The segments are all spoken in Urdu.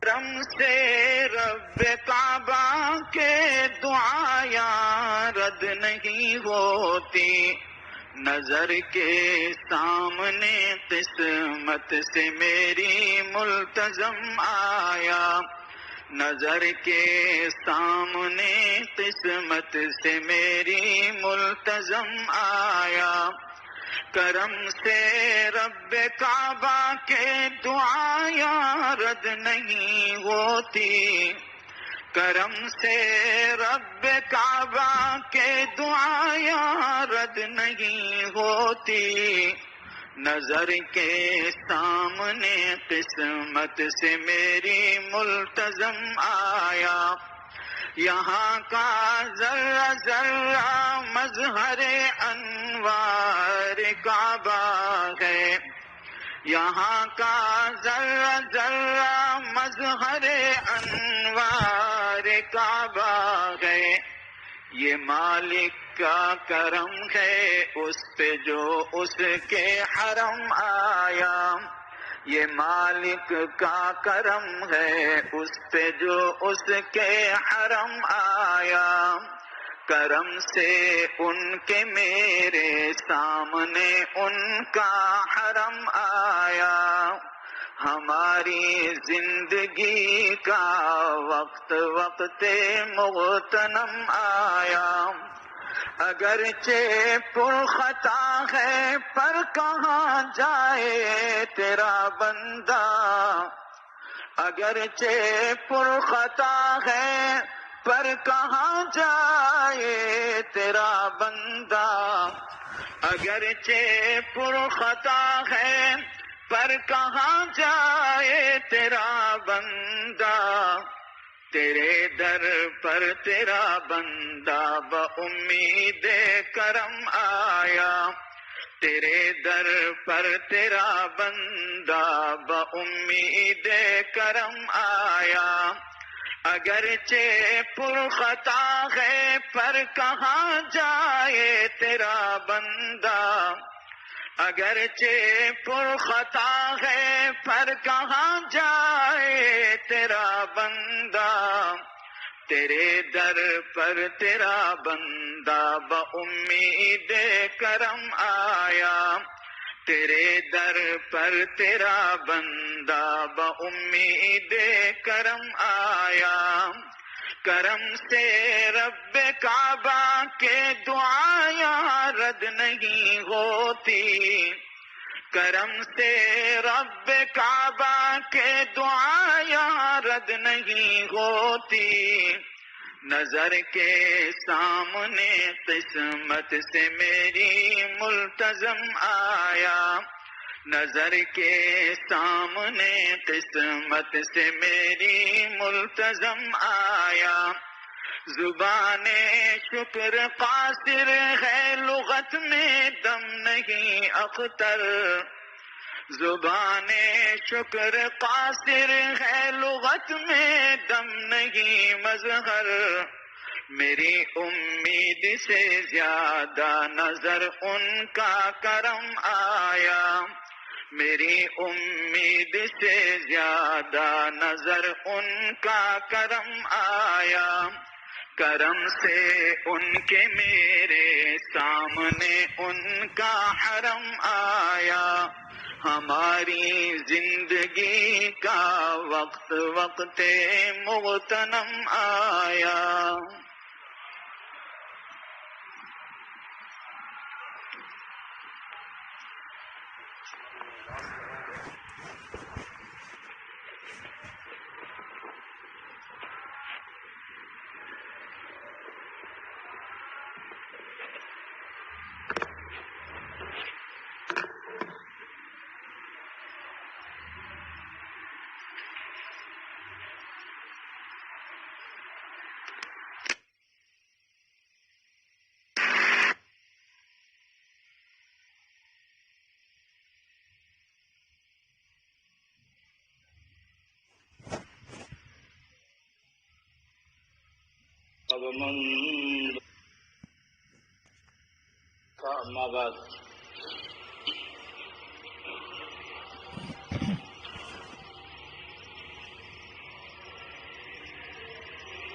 کرم سے رب کعبہ کے دعائیں رد نہیں ہوتی، نظر کے سامنے قسمت سے میری ملتزم آیا، نظر کے سامنے قسمت سے میری ملتزم آیا، کرم سے رب کعبہ کے دعائیں رد نہیں ہوتی، کرم سے رب کعبہ کے دعائیں رد نہیں ہوتی، نظر کے سامنے قسمت سے میری ملتزم آیا، یہاں کا ذرہ ذرہ مظہر انوار کعبہ ہے، یہاں کا ذرہ ذرہ مظہر انوار کعبہ ہے، یہ مالک کا کرم ہے اس پہ جو اس کے حرم آیا، یہ مالک کا کرم ہے اس پہ جو اس کے حرم آیا، کرم سے ان کے میرے سامنے ان کا حرم آیا، ہماری زندگی کا وقت وقت مغتنم آیا، اگرچہ پرخطا ہے پر کہاں جائے تیرا بندہ، اگرچہ پرخطا ہے پر کہاں جائے تیرا بندہ، اگرچہ پرخطا ہے پر کہاں جائے تیرا بندہ، تیرے در پر تیرا بندہ بامید کرم آیا، تیرے در پر تیرا بندہ بامید کرم آیا، اگرچہ پرخطا ہے پر کہاں جائے تیرا بندہ، اگرچہ پرخطا ہے پر کہاں جائے تیرا بندہ، تیرے در پر تیرا بندہ بامید کرم آیا، تیرے در پر تیرا بندہ بامید کرم آیا، کرم سے رب کعبہ کے دعائیں رد نہیں ہوتی، کرم سے رب کعبہ کے دعائیں رد نہیں ہوتی، نظر کے سامنے قسمت سے میری ملتزم آیا، نظر کے سامنے قسمت سے میری ملتزم آیا، زبان شکر قاصر ہے لغت میں دم نہیں اختر، زبان شکر قاصر ہے لغت میں دم نہیں مظہر، میری امید سے زیادہ نظر ان کا کرم آیا، میری امید سے زیادہ نظر ان کا کرم آیا، کرم سے ان کے میرے سامنے ان کا حرم آیا، ہماری زندگی کا وقت وقت مغتنم آیا، ومن أما بعد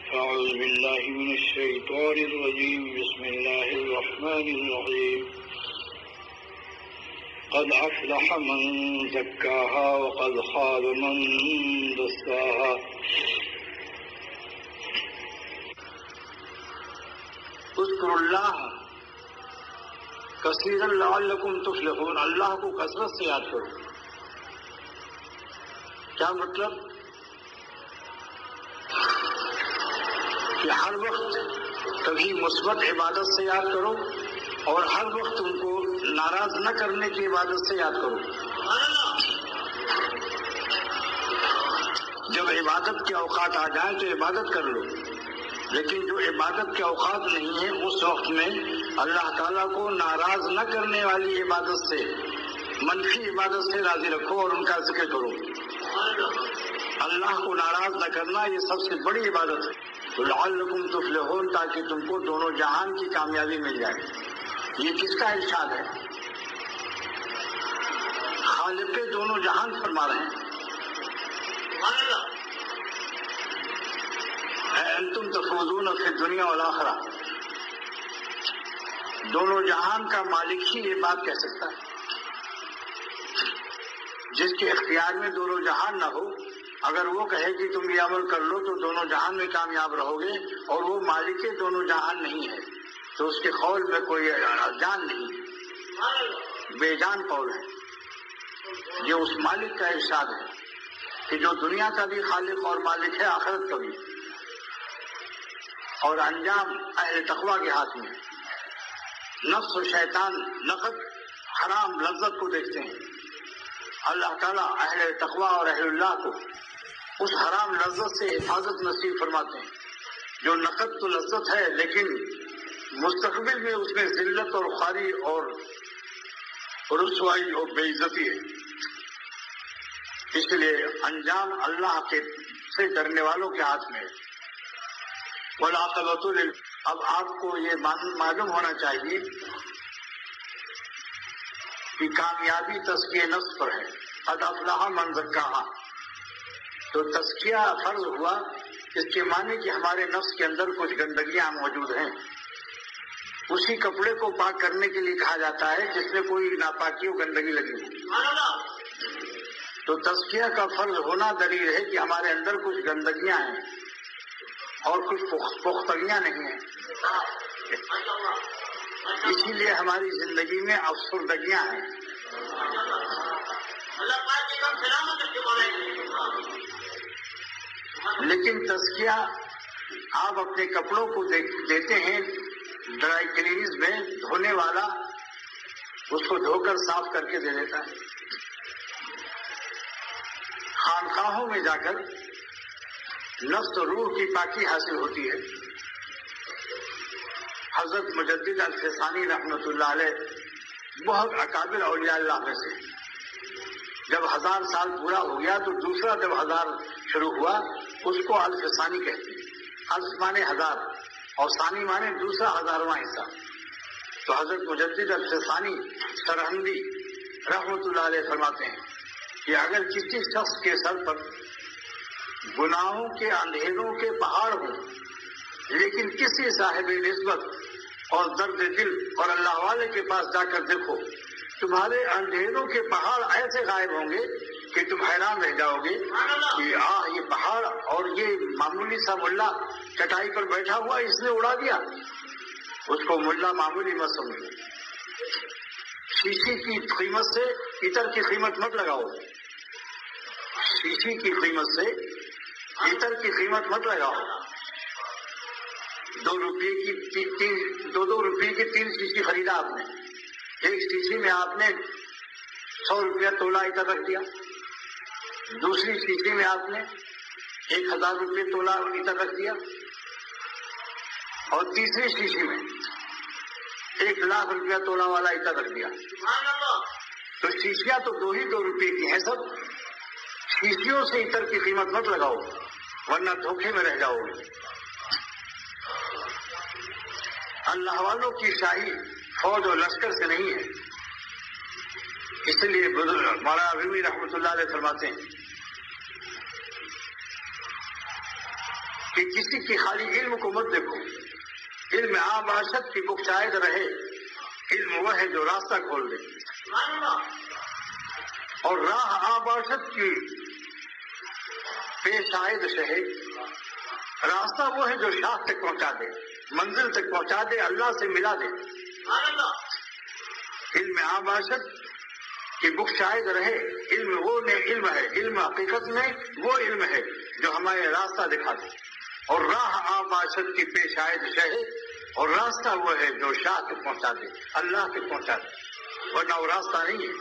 أعوذ بالله من الشيطان الرجيم بسم الله الرحمن الرحيم قد أفلح من زكاها وقد خاب من دساها اذکروا اللہ کثیرا لعلکم تفلحون، اللہ کو کثرت سے یاد کرو۔ کیا مطلب؟ کہ ہر وقت کبھی مثبت عبادت سے یاد کرو اور ہر وقت ان کو ناراض نہ کرنے کی عبادت سے یاد کرو۔ جب عبادت کے اوقات آ جائیں تو عبادت کر لو، لیکن جو عبادت کے اوقات نہیں ہیں اس وقت میں اللہ تعالیٰ کو ناراض نہ کرنے والی عبادت سے، منفی عبادت سے راضی رکھو اور ان کا ذکر کرو۔ اللہ کو ناراض نہ کرنا یہ سب سے بڑی عبادت ہے۔ لعلکم تفلحون، تاکہ تم کو دونوں جہان کی کامیابی مل جائے۔ یہ کس کا ارشاد ہے؟ خالق دونوں جہان فرما رہے ہیں۔ انتم تفوزون فی الدنیا والآخرہ، دونوں جہان کا مالک ہی یہ بات کہہ سکتا ہے۔ جس کے اختیار میں دونوں جہان نہ ہو، اگر وہ کہے کہ تم یہ عمل کر لو تو دونوں جہان میں کامیاب رہو گے، اور وہ مالک دونوں جہان نہیں ہے تو اس کے قول میں کوئی جان نہیں، بے جان قول ہے۔ یہ اس مالک کا ارشاد ہے کہ جو دنیا کا بھی خالق اور مالک ہے، آخرت کا بھی، اور انجام اہل تقویٰ کے ہاتھ میں۔ نفس و شیطان نقد حرام لذت کو دیکھتے ہیں، اللہ تعالیٰ اہل تقویٰ اور اہل اللہ کو اس حرام لذت سے حفاظت نصیب فرماتے ہیں۔ جو نقد تو لذت ہے لیکن مستقبل میں اس میں ذلت اور خواری اور رسوائی اور بے عزتی ہے۔ اس لیے انجام اللہ کے سے ڈرنے والوں کے ہاتھ میں ہے۔ والعاقبۃ اب آپ کو یہ معلوم ہونا چاہیے کہ کامیابی تزکیہ نفس پر ہے۔ قد افلح من زکاہا، تو تزکیہ فرض ہوا، اس کے معنی کہ ہمارے نفس کے اندر کچھ گندگیاں موجود ہیں۔ اسی کپڑے کو پاک کرنے کے لیے کہا جاتا ہے جس میں کوئی ناپاکی و گندگی لگی ہو۔ تو تزکیہ کا فرض ہونا دلیل ہے کہ ہمارے اندر کچھ گندگیاں ہیں اور کچھ پختگیاں نہیں ہیں، اسی لیے ہماری زندگی میں افسردگیاں ہیں۔ لیکن تزکیہ آپ اپنے کپڑوں کو دیتے ہیں ڈرائی کلینز میں، دھونے والا اس کو دھو کر صاف کر کے دے دیتا ہے۔ خانقاہوں میں جا کر نفس و روح کی پاکی حاصل ہوتی ہے۔ حضرت مجدد الفسانی رحمۃ اللہ علیہ بہت اکابر اولیاء اللہ میں سے، جب 1000 سال پورا ہو گیا تو دوسرا جب 1000 شروع ہوا اس کو الفسانی کہتے ہیں۔ الف مانے 1000 اور ثانی مانے دوسرا 1000واں حصہ۔ تو حضرت مجدد الفسانی سرہندی رحمۃ اللہ علیہ فرماتے ہیں کہ اگر کسی شخص کے سر پر گناہوں کے اندھیروں کے پہاڑ ہوں، لیکن کسی صاحب نسبت اور درد دل اور اللہ والے کے پاس جا کر دیکھو، تمہارے اندھیروں کے پہاڑ ایسے غائب ہوں گے کہ تم حیران رہ جاؤ گے کہ یہ پہاڑ اور یہ معمولی سا ملا چٹائی پر بیٹھا ہوا اس نے اڑا دیا۔ اس کو ملا معمولی مت سمجھو۔ شیشی کی قیمت سے عطر کی قیمت مت لگاؤ، شیشی کی قیمت سے عطر کی قیمت مت لگاؤ۔ 2 روپے کی 3 شیشی خریدا آپ نے، ایک شیشی میں آپ نے 100 روپیہ تولا عطر رکھ دیا، دوسری شیشی میں آپ نے 1000 روپے تولا عطر رکھ دیا، اور تیسری شیشی میں 1,00,000 روپیہ تولا والا عطر رکھ دیا۔ تو شیشیاں تو 2 روپے کی ہیں سب۔ شیشیوں سے عطر کی قیمت مت لگاؤ ورنہ دھوکے میں رہ جاؤ گے۔ اللہ والوں کی شاہی فوج و لشکر سے نہیں ہے۔ اس لیے مولانا رومی رحمۃ اللہ علیہ فرماتے ہیں کہ کسی کی خالی علم کو مت دیکھو. علم آباشت کی بک شاید رہے. علم وہ ہے جو راستہ کھول دے. اور راہ آباشت کی پیش آئد شہے. راستہ وہ ہے جو شاخ تک پہنچا دے, منزل تک پہنچا دے, اللہ سے ملا دے. علم آباشت کی بک شاید رہے. علم وہ علم ہے, علم حقیقت میں وہ علم ہے جو ہمیں راستہ دکھا دے. اور راہ آباشت کی پیش آئد شہے. اور راستہ وہ ہے جو شاہ تک پہنچا دے, اللہ تک پہنچا دے. ورنہ وہ راستہ نہیں ہے,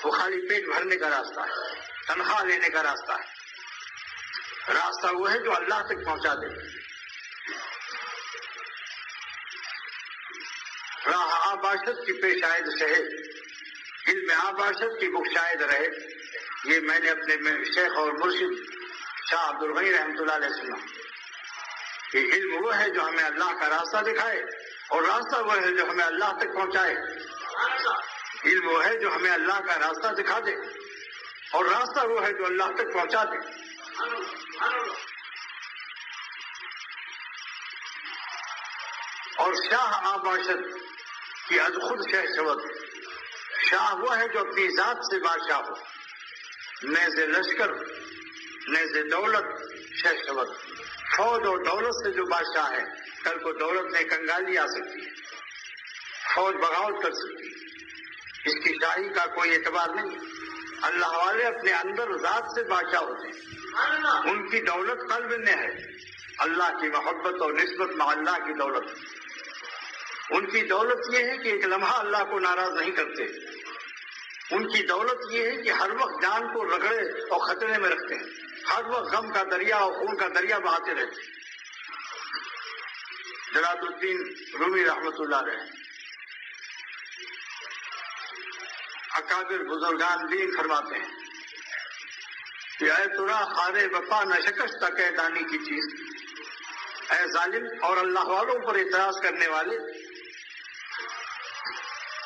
وہ خالی پیٹ بھرنے کا راستہ ہے, تنخواہ لینے کا راستہ ہے. راستہ وہ ہے جو اللہ تک پہنچا دے. راہ آباشت کی پیش آئد شہے. علم آباشت کی بک شاید رہے. یہ میں نے اپنے شیخ اور مرشد شاہ عبد الغنی رحمۃ اللہ علیہ سنا کہ علم وہ ہے جو ہمیں اللہ کا راستہ دکھائے, اور راستہ وہ ہے جو ہمیں اللہ تک پہنچائے. علم وہ ہے جو ہمیں اللہ کا راستہ دکھا دے, اور راستہ وہ ہے جو اللہ تک پہنچا دے. اور شاہ آباشت کی از خود شہ شود. شاہ وہ ہے جو اپنی ذات سے بادشاہ ہو. نیز لشکر نیز دولت شہ شود. فوج اور دولت سے جو بادشاہ ہے, کل کو دولت میں کنگالی آ سکتی ہے, فوج بغاوت کر سکتی ہے. اس کی شاہی کا کوئی اعتبار نہیں. اللہ والے اپنے اندر ذات سے بادشاہ ہوتے ہیں. ان کی دولت قلب میں ہے. اللہ کی محبت اور نسبت مع اللہ کی دولت. ان کی دولت یہ ہے کہ ایک لمحہ اللہ کو ناراض نہیں کرتے. ان کی دولت یہ ہے کہ ہر وقت جان کو رگڑے اور خطرے میں رکھتے ہیں. ہر وقت غم کا دریا اور خون کا دریا بہاتے رہتے ہیں. جلال الدین رومی رحمۃ اللہ علیہ اکابر بزرگان دین فرماتے ہیں کہ اے ترا خارے وفا نہ شکست تک دانی کی چیز. اے ظالم اور اللہ والوں پر اعتراض کرنے والے,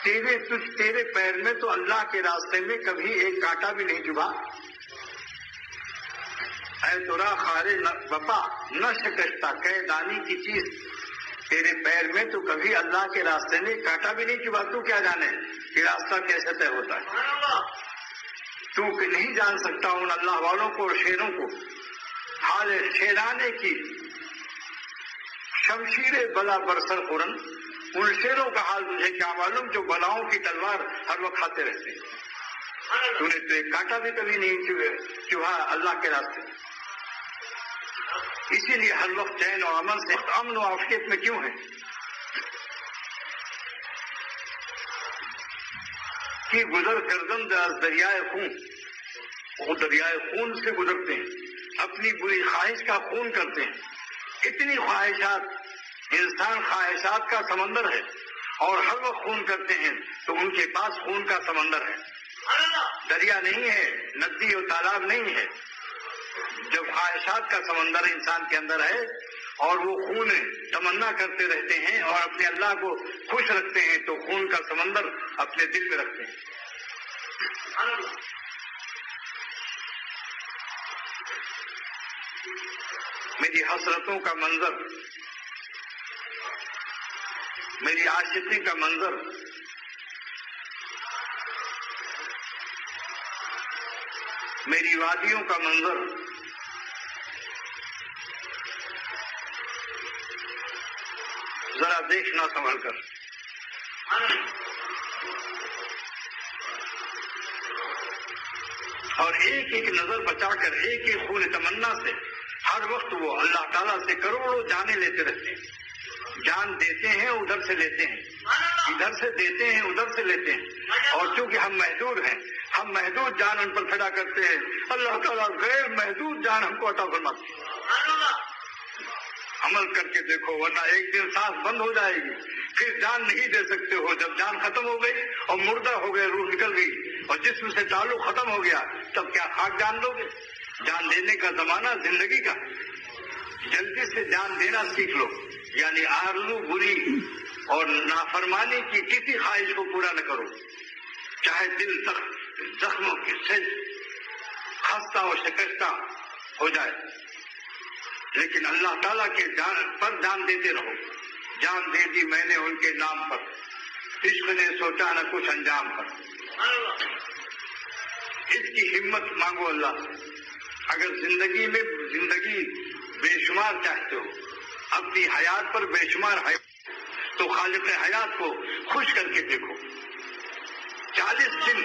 تیرے پیر میں تو اللہ کے راستے میں کبھی ایک کانٹا بھی نہیں چبھا. اے ترا خارے وفا نہ شکستہ کہ دانی کی چیز. تیرے پیر میں تو کبھی اللہ کے راستے میں کانٹا بھی نہیں چبھا. تو کیا جانے کہ راستہ کیسے طے ہوتا ہے. تو نہیں جان سکتا ان اللہ والوں کو اور شیروں کو. حال شیرانے کی شمشیر بلا برسر قرن. ان شیروں کا حال تجھے کیا معلوم جو بلاؤں کی تلوار ہر وقت کھاتے رہتے ہیں. تو نے تو ایک کانٹا بھی کبھی نہیں چبھا اللہ کے راستے. اسی لیے ہر وقت چین و امن سے امن و عافیت میں کیوں ہے. کہ گزر کردم از دریائے خون. وہ دریائے خون سے گزرتے ہیں, اپنی بری خواہش کا خون کرتے ہیں. اتنی خواہشات, انسان خواہشات کا سمندر ہے اور ہر وقت خون کرتے ہیں. تو ان کے پاس خون کا سمندر ہے, دریا نہیں ہے, ندی اور تالاب نہیں ہے. جب خواہشات کا سمندر انسان کے اندر ہے اور وہ خون تمنا کرتے رہتے ہیں اور اپنے اللہ کو خوش رکھتے ہیں, تو خون کا سمندر اپنے دل میں رکھتے ہیں. میری حسرتوں کا منظر, میری عاشقی کا منظر, میری وادیوں کا منظر, ذرا دیکھنا سنبھل کر. اور ایک ایک نظر بچا کر, ایک ایک خون تمنا سے ہر وقت وہ اللہ تعالیٰ سے کروڑوں جانیں لیتے رہتے ہیں. جان دیتے ہیں ادھر سے لیتے ہیں, ادھر سے دیتے ہیں ادھر سے لیتے ہیں. اور چونکہ ہم محدود ہیں, ہم محدود جان ان پر فدا کرتے ہیں. اللہ تعالیٰ غیر محدود جان ہم کو عطا فرماتے ہیں. عمل کر کے دیکھو, ورنہ ایک دن سانس بند ہو جائے گی, پھر جان نہیں دے سکتے ہو. جب جان ختم ہو گئی اور مردہ ہو گئے, روح نکل گئی اور جسم سے تعلق ختم ہو گیا, تب کیا خاک جان دو گے؟ جان دینے کا زمانہ زندگی کا. جلدی سے جان دینا سیکھ لو. یعنی آرزو بری اور نافرمانی کی کسی خواہش کو پورا نہ کرو, چاہے دل تک زخموں کی سے خستہ اور شکستہ ہو جائے. لیکن اللہ تعالیٰ کے پر جان دیتے رہو. جان دے دی میں نے ان کے نام پر, عشق نے سوچا نہ کچھ انجام پر. اس کی ہمت مانگو اللہ سے. اگر زندگی میں زندگی بے شمار چاہتے ہو, اپنی حیات پر بے شمار ہے, تو خالق حیات کو خوش کر کے دیکھو. 40 دن,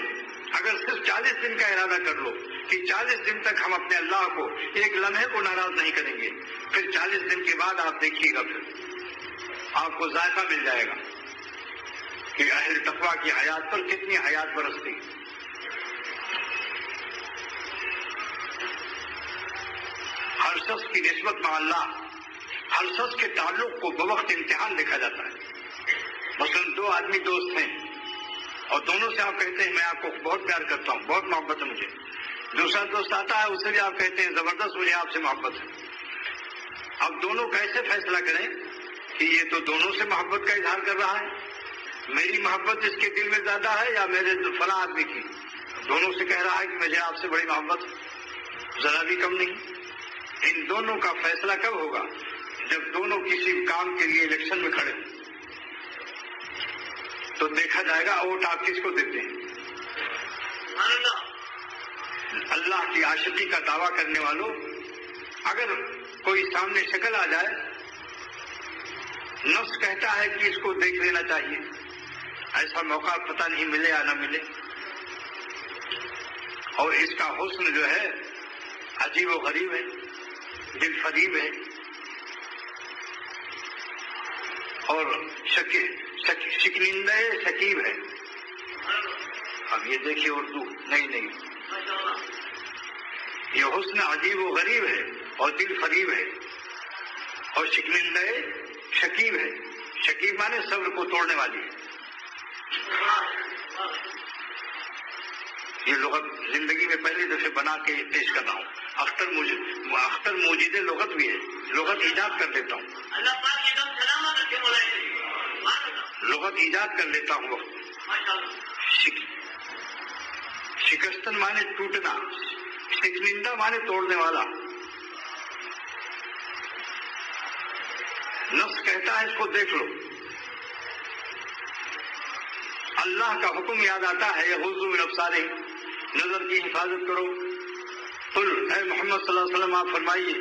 اگر صرف 40 دن کا ارادہ کر لو کہ 40 دن تک ہم اپنے اللہ کو ایک لمحے کو ناراض نہیں کریں گے, پھر 40 دن کے بعد آپ دیکھیے گا, پھر آپ کو ذائقہ مل جائے گا کہ اہل تقویٰ کی حیات پر کتنی حیات برستی. ہر شخص کی نسبت میں اللہ, ہر شخص کے تعلق کو بوقت امتحان دیکھا جاتا ہے. مثلاً 2 آدمی دوست ہیں اور دونوں سے آپ کہتے ہیں میں آپ کو بہت پیار کرتا ہوں, بہت محبت ہے مجھے. دوسرا دوست آتا ہے, اس سے بھی آپ کہتے ہیں زبردست مجھے آپ سے محبت ہے. اب دونوں کیسے فیصلہ کریں کہ یہ تو دونوں سے محبت کا اظہار کر رہا ہے, میری محبت اس کے دل میں زیادہ ہے یا میرے فلاں آدمی کی؟ دونوں سے کہہ رہا ہے کہ مجھے آپ سے بڑی محبت ہے, ذرا بھی کم نہیں. ان دونوں کا فیصلہ کب ہوگا؟ جب دونوں کسی کام کے لیے الیکشن میں کھڑے ہوں, تو دیکھا جائے گا ووٹ آپ کس کو دیتے ہیں. اللہ کی عاشقی کا دعویٰ کرنے والوں, اگر کوئی سامنے شکل آ جائے, نفس کہتا ہے کہ اس کو دیکھ لینا چاہیے, ایسا موقع پتہ نہیں ملے یا نہ ملے. اور اس کا حسن جو ہے عجیب و غریب ہے, دل فریب ہے, اور شکنندہ شکیب ہے. اب یہ دیکھیے اردو نہیں, یہ حسن عجیب و غریب ہے اور دل فریب ہے, اور شکنندہ شکیب ہے. شکیب مانے صبر کو توڑنے والی ہے. یہ لغت زندگی میں پہلی دفعہ بنا کے پیش کر رہا ہوں. اختر موجود لغت بھی ہے, لغت ایجاد کر لیتا ہوں, لغت ایجاد کر لیتا ہوں. شکستن مانے ٹوٹنا, شکنندہ مانے توڑنے والا. نفس کہتا ہے اس کو دیکھ لو, اللہ کا حکم یاد آتا ہے یغضوا من ابصارہم, نظر کی حفاظت کرو. قل اے محمد صلی اللہ علیہ وسلم آپ فرمائیے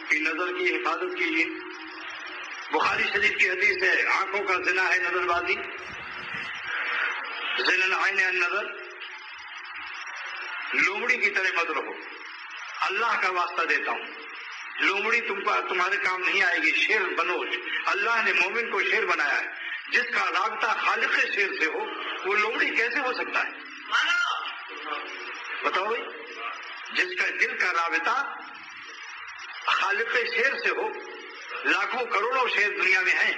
کہ نظر کی حفاظت کیجیے. بخاری شریف کی حدیث ہے آنکھوں کا زنا ہے نظر بازی, زنا العین النظر. لومڑی کی طرح مت رہو, اللہ کا واسطہ دیتا ہوں. لومڑی تمہارے کام نہیں آئے گی, شیر بنو. اللہ نے مومن کو شیر بنایا ہے. جس کا رابطہ خالق شیر سے ہو وہ لومڑی کیسے ہو سکتا ہے؟ بتاؤ بھائی, جس کا دل کا رابطہ خالق شیر سے ہو. لاکھوں کروڑوں شیر دنیا میں ہیں,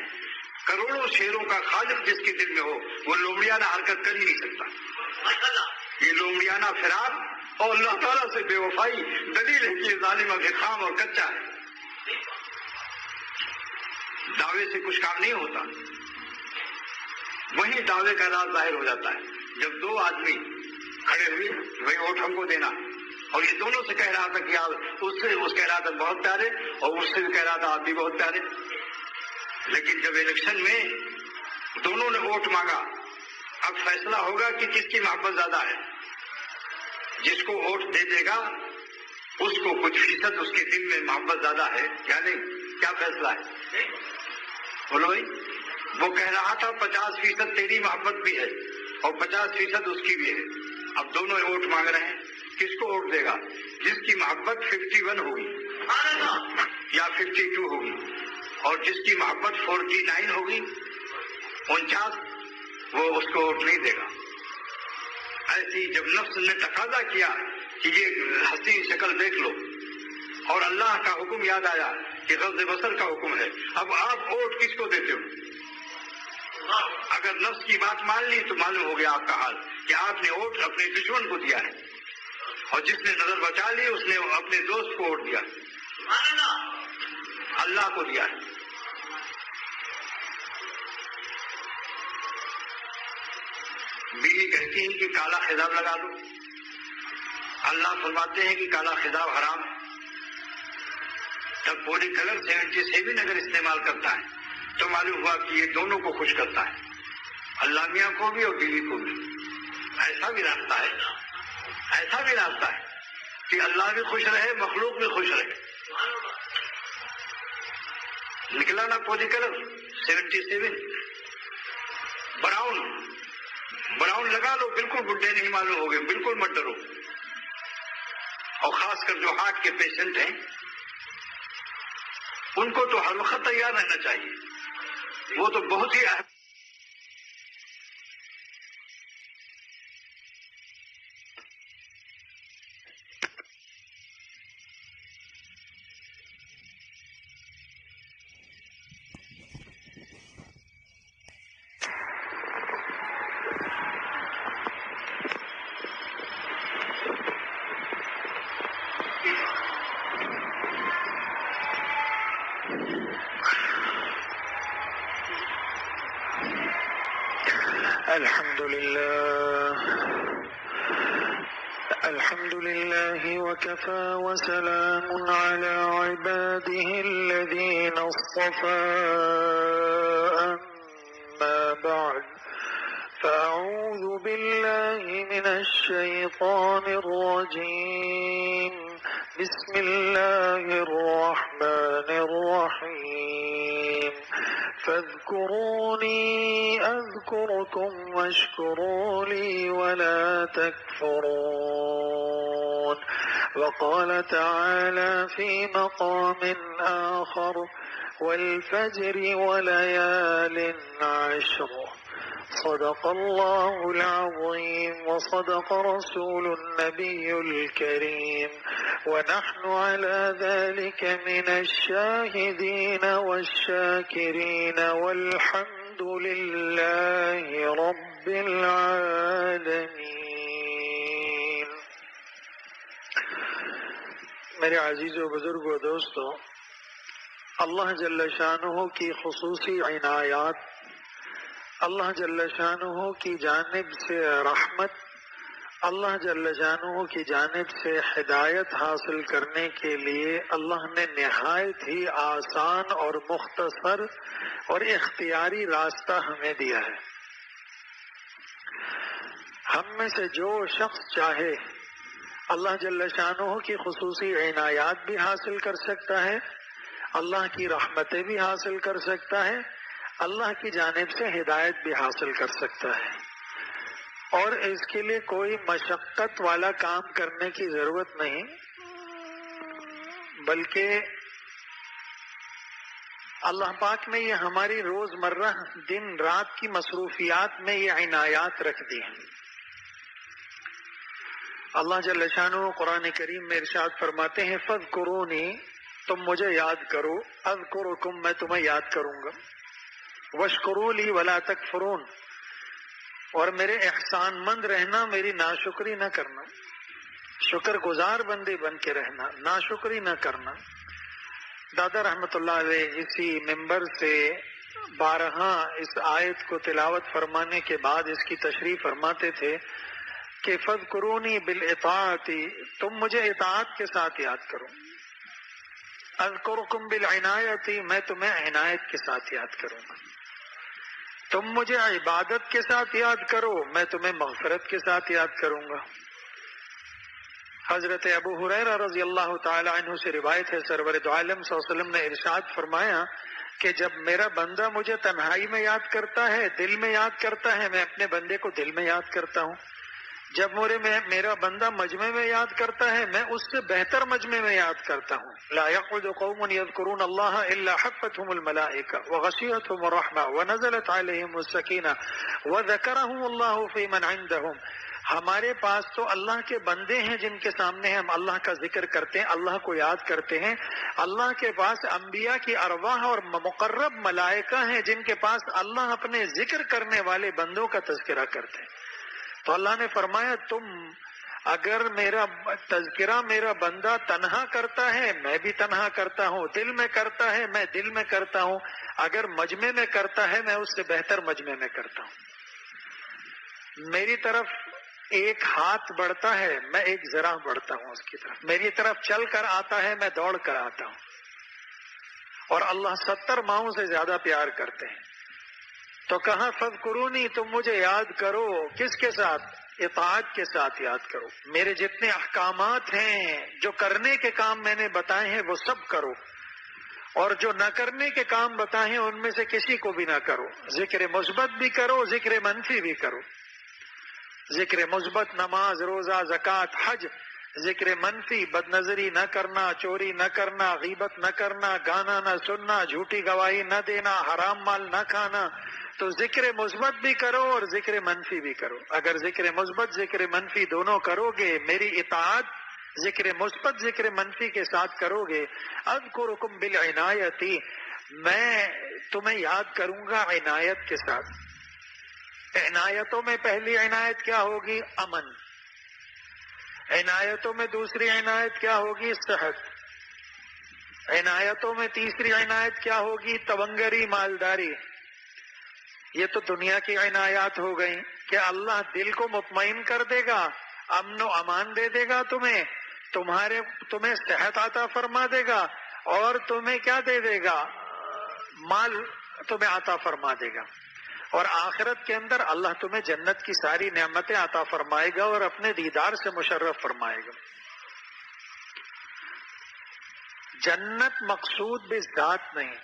کروڑوں شیروں کا خالق جس کے دل میں ہو وہ لومڑیانہ حرکت کر ہی نہیں سکتا. یہ لومڑیانہ فرار اور اللہ تعالیٰ سے بے وفائی دلیل ہے کہ یہ ظالم ابھی خام اور کچا ہے. دعوے سے کچھ کام نہیں ہوتا, وہی دعوے کا راز ظاہر ہو جاتا ہے. جب 2 آدمی کھڑے ہوئے وہی ووٹ ہم کو دینا, اور یہ دونوں سے کہہ رہا تھا کہ آپ اس کہہ رہا تھا بہت پیارے, اور اس سے بھی کہہ رہا تھا آپ بھی بہت پیارے. لیکن جب الیکشن میں دونوں نے ووٹ مانگا, اب فیصلہ ہوگا کہ کس کی محبت زیادہ ہے. جس کو ووٹ دے دے گا اس کو کچھ فیصد اس کے دل میں محبت زیادہ ہے, یعنی کیا فیصلہ ہے بولو بھائی. وہ کہہ رہا تھا 50% تیری محبت بھی ہے اور 50% اس کی بھی ہے. اب دونوں ووٹ مانگ رہے ہیں, کس کو ووٹ دے گا؟ جس کی محبت 51 ہوگی یا 52 ہوگی, اور جس کی محبت 49 ہوگی 49, وہ اس کو ووٹ نہیں دے گا. ایسی جب نفس نے تقاضا کیا کہ یہ حسین شکل دیکھ لو, اور اللہ کا حکم یاد آیا کہ غض بصر کا حکم ہے, اب آپ ووٹ کس کو دیتے ہو؟ اگر نفس کی بات مان لی تو معلوم ہو گیا آپ کا حال کہ آپ نے ووٹ اپنے دشمن کو دیا ہے, اور جس نے نظر بچا لی اس نے اپنے دوست کو ووٹ دیا, اللہ کو دیا ہے. بیوی کہتی ہیں کہ کالا خضاب لگا دو, اللہ فرماتے ہیں کہ کالا خضاب حرام ہے. تب پوری کلر 77 اگر استعمال کرتا ہے تو معلوم ہوا کہ یہ دونوں کو خوش کرتا ہے، اللہ میاں کو بھی اور بیوی کو بھی۔ ایسا بھی راستہ ہے، ایسا بھی راستہ ہے کہ اللہ بھی خوش رہے، مخلوق بھی خوش رہے۔ نکلا نا پولی کلر 77، براؤن لگا لو، بالکل بڈھے نہیں معلوم ہو گئے، بالکل مت ڈرو۔ اور خاص کر جو ہارٹ کے پیشنٹ ہیں ان کو تو ہر وقت تیار رہنا چاہیے، وہ تو بہت ہی اہم۔ الحمد لله وكفى وسلام على عباده الذين اصطفى، أما بعد فأعوذ بالله من الشيطان الرجيم، بسم الله الرحمن الرحيم، فاذكروني أذكركم واشكروا لي ولا تكفرون۔ وقال تعالى في مقام آخر: والفجر وليال عشر، صدق الله العظيم وصدق رسول النبي الكريم، ونحن على ذلك من الشاهدين والشاكرين، والحمد لله رب العالمين۔ میرے عزیز و بزرگ و دوستو، اللہ جل شانہ کی خصوصی عنایات، اللہ جل شانہ کی جانب سے رحمت، اللہ جل شانہ کی جانب سے ہدایت حاصل کرنے کے لیے اللہ نے نہایت ہی آسان اور مختصر اور اختیاری راستہ ہمیں دیا ہے۔ ہم میں سے جو شخص چاہے اللہ جل شانہ کی خصوصی عنایات بھی حاصل کر سکتا ہے، اللہ کی رحمتیں بھی حاصل کر سکتا ہے، اللہ کی جانب سے ہدایت بھی حاصل کر سکتا ہے، اور اس کے لیے کوئی مشقت والا کام کرنے کی ضرورت نہیں، بلکہ اللہ پاک نے یہ ہماری روزمرہ دن رات کی مصروفیات میں یہ عنایات رکھ دی ہیں۔ اللہ جل شانہ قرآن کریم میں ارشاد فرماتے ہیں: فاذکرونی، تم مجھے یاد کرو، اذکرکم، میں تمہیں یاد کروں گا، واشکروا لی ولا تکفرون، اور میرے احسان مند رہنا، میری ناشکری نہ کرنا، شکر گزار بندے بن کے رہنا، ناشکری نہ کرنا۔ دادا رحمت اللہ علیہ اسی ممبر سے بارہا اس آیت کو تلاوت فرمانے کے بعد اس کی تشریح فرماتے تھے کہ فاذکرونی بالاطاعت، تم مجھے اطاعت کے ساتھ یاد کرو، اذکرکم بالعنایت، میں تمہیں عنایت کے ساتھ یاد کروں گا، تم مجھے عبادت کے ساتھ یاد کرو، میں تمہیں مغفرت کے ساتھ یاد کروں گا۔ حضرت ابو ہریرہ رضی اللہ تعالی عنہ سے روایت ہے، سرور دو عالم صلی اللہ علیہ وسلم نے ارشاد فرمایا کہ جب میرا بندہ مجھے تنہائی میں یاد کرتا ہے، دل میں یاد کرتا ہے، میں اپنے بندے کو دل میں یاد کرتا ہوں۔ جب میرا بندہ مجمع میں یاد کرتا ہے، میں اس سے بہتر مجمع میں یاد کرتا ہوں۔ لا يقعد قوم يذكرون الله الا حفتهم الملائكة وغشيتهم الرحمة ونزلت عليهم السكينة وذكرهم الله في من عندهم۔ ہمارے پاس تو اللہ کے بندے ہیں جن کے سامنے ہم اللہ کا ذکر کرتے ہیں، اللہ کو یاد کرتے ہیں۔ اللہ کے پاس انبیاء کی ارواح اور مقرب ملائکہ ہیں جن کے پاس اللہ اپنے ذکر کرنے والے بندوں کا تذکرہ کرتے ہیں۔ تو اللہ نے فرمایا تم اگر میرا تذکرہ میرا بندہ تنہا کرتا ہے، میں بھی تنہا کرتا ہوں، دل میں کرتا ہے، میں دل میں کرتا ہوں، اگر مجمع میں کرتا ہے، میں اس سے بہتر مجمع میں کرتا ہوں۔ میری طرف ایک ہاتھ بڑھتا ہے، میں ایک ذرا بڑھتا ہوں اس کی طرف، میری طرف چل کر آتا ہے، میں دوڑ کر آتا ہوں۔ اور اللہ 70 ماؤں سے زیادہ پیار کرتے ہیں. تو کہا فذکرونی، تم مجھے یاد کرو. کس کے ساتھ؟ اطاعت کے ساتھ یاد کرو. میرے جتنے احکامات ہیں، جو کرنے کے کام میں نے بتائے ہیں وہ سب کرو، اور جو نہ کرنے کے کام بتائے ہیں ان میں سے کسی کو بھی نہ کرو. ذکر مثبت بھی کرو، ذکر منفی بھی کرو. ذکر مثبت نماز، روزہ، زکوٰۃ، حج. ذکر منفی بد نظری نہ کرنا، چوری نہ کرنا، غیبت نہ کرنا، گانا نہ سننا، جھوٹی گواہی نہ دینا، حرام مال نہ کھانا. تو ذکر مثبت بھی کرو اور ذکر منفی بھی کرو. اگر ذکر مثبت ذکر منفی دونوں کرو گے، میری اطاعت ذکر مثبت ذکر منفی کے ساتھ کرو گے، اذکرکم بالعنایتی، میں تمہیں یاد کروں گا عنایت کے ساتھ. عنایتوں میں پہلی عنایت کیا ہوگی؟ امن. عنایتوں میں دوسری عنایت کیا ہوگی؟ صحت. عنایتوں میں تیسری عنایت کیا ہوگی؟ تونگری، مالداری. یہ تو دنیا کی عنایات ہو گئیں کہ اللہ دل کو مطمئن کر دے گا، امن و امان دے دے گا تمہیں صحت عطا فرما دے گا، اور تمہیں کیا دے دے گا؟ مال تمہیں عطا فرما دے گا. اور آخرت کے اندر اللہ تمہیں جنت کی ساری نعمتیں عطا فرمائے گا اور اپنے دیدار سے مشرف فرمائے گا. جنت مقصود بذات نہیں.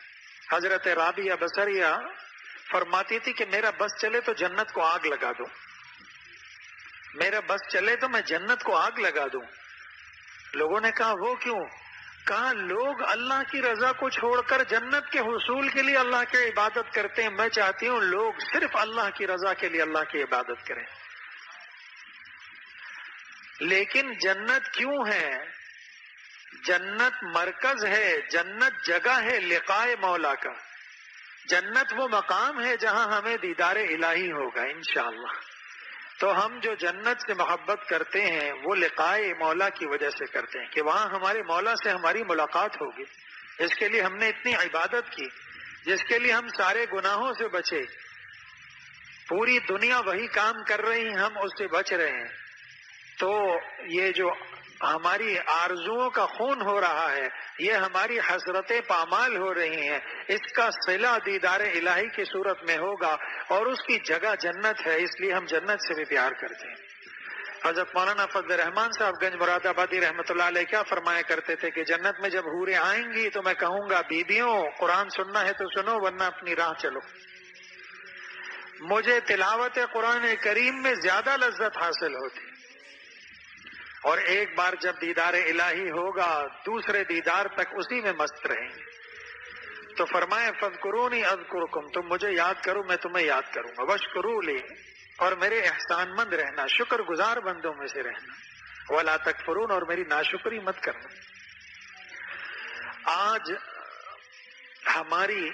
حضرت رابعہ بصریہ فرماتی تھی کہ میرا بس چلے تو جنت کو آگ لگا دوں، میرا بس چلے تو میں جنت کو آگ لگا دوں. لوگوں نے کہا وہ کیوں؟ کہا لوگ اللہ کی رضا کو چھوڑ کر جنت کے حصول کے لیے اللہ کی عبادت کرتے ہیں، میں چاہتی ہوں لوگ صرف اللہ کی رضا کے لیے اللہ کی عبادت کریں. لیکن جنت کیوں ہے؟ جنت مرکز ہے، جنت جگہ ہے لقائے مولا کا. جنت وہ مقام ہے جہاں ہمیں دیدار الہی ہوگا انشاءاللہ. تو ہم جو جنت سے محبت کرتے ہیں وہ لقائے مولا کی وجہ سے کرتے ہیں کہ وہاں ہمارے مولا سے ہماری ملاقات ہوگی. اس کے لیے ہم نے اتنی عبادت کی، جس کے لیے ہم سارے گناہوں سے بچے. پوری دنیا وہی کام کر رہی ہیں، ہم اس سے بچ رہے ہیں. تو یہ جو ہماری آرزوؤں کا خون ہو رہا ہے، یہ ہماری حسرتیں پامال ہو رہی ہیں، اس کا صلہ دیدار الہی کی صورت میں ہوگا، اور اس کی جگہ جنت ہے، اس لیے ہم جنت سے بھی پیار کرتے ہیں. حضرت مولانا فضل الرحمان صاحب گنج مراد آبادی رحمۃ اللہ علیہ کیا فرمایا کرتے تھے کہ جنت میں جب حوریں آئیں گی تو میں کہوں گا بیبیوں قرآن سننا ہے تو سنو ورنہ اپنی راہ چلو. مجھے تلاوت قرآن کریم میں زیادہ لذت حاصل ہوتی، اور ایک بار جب دیدار الہی ہوگا دوسرے دیدار تک اسی میں مست رہیں گے. تو فرمائے فذکرونی اذکرکم، تم مجھے یاد کرو میں تمہیں یاد کروں گا. واشکروا لی، اور میرے احسان مند رہنا، شکر گزار بندوں میں سے رہنا. ولا تکفرون، اور میری ناشکری مت کرنا. آج ہماری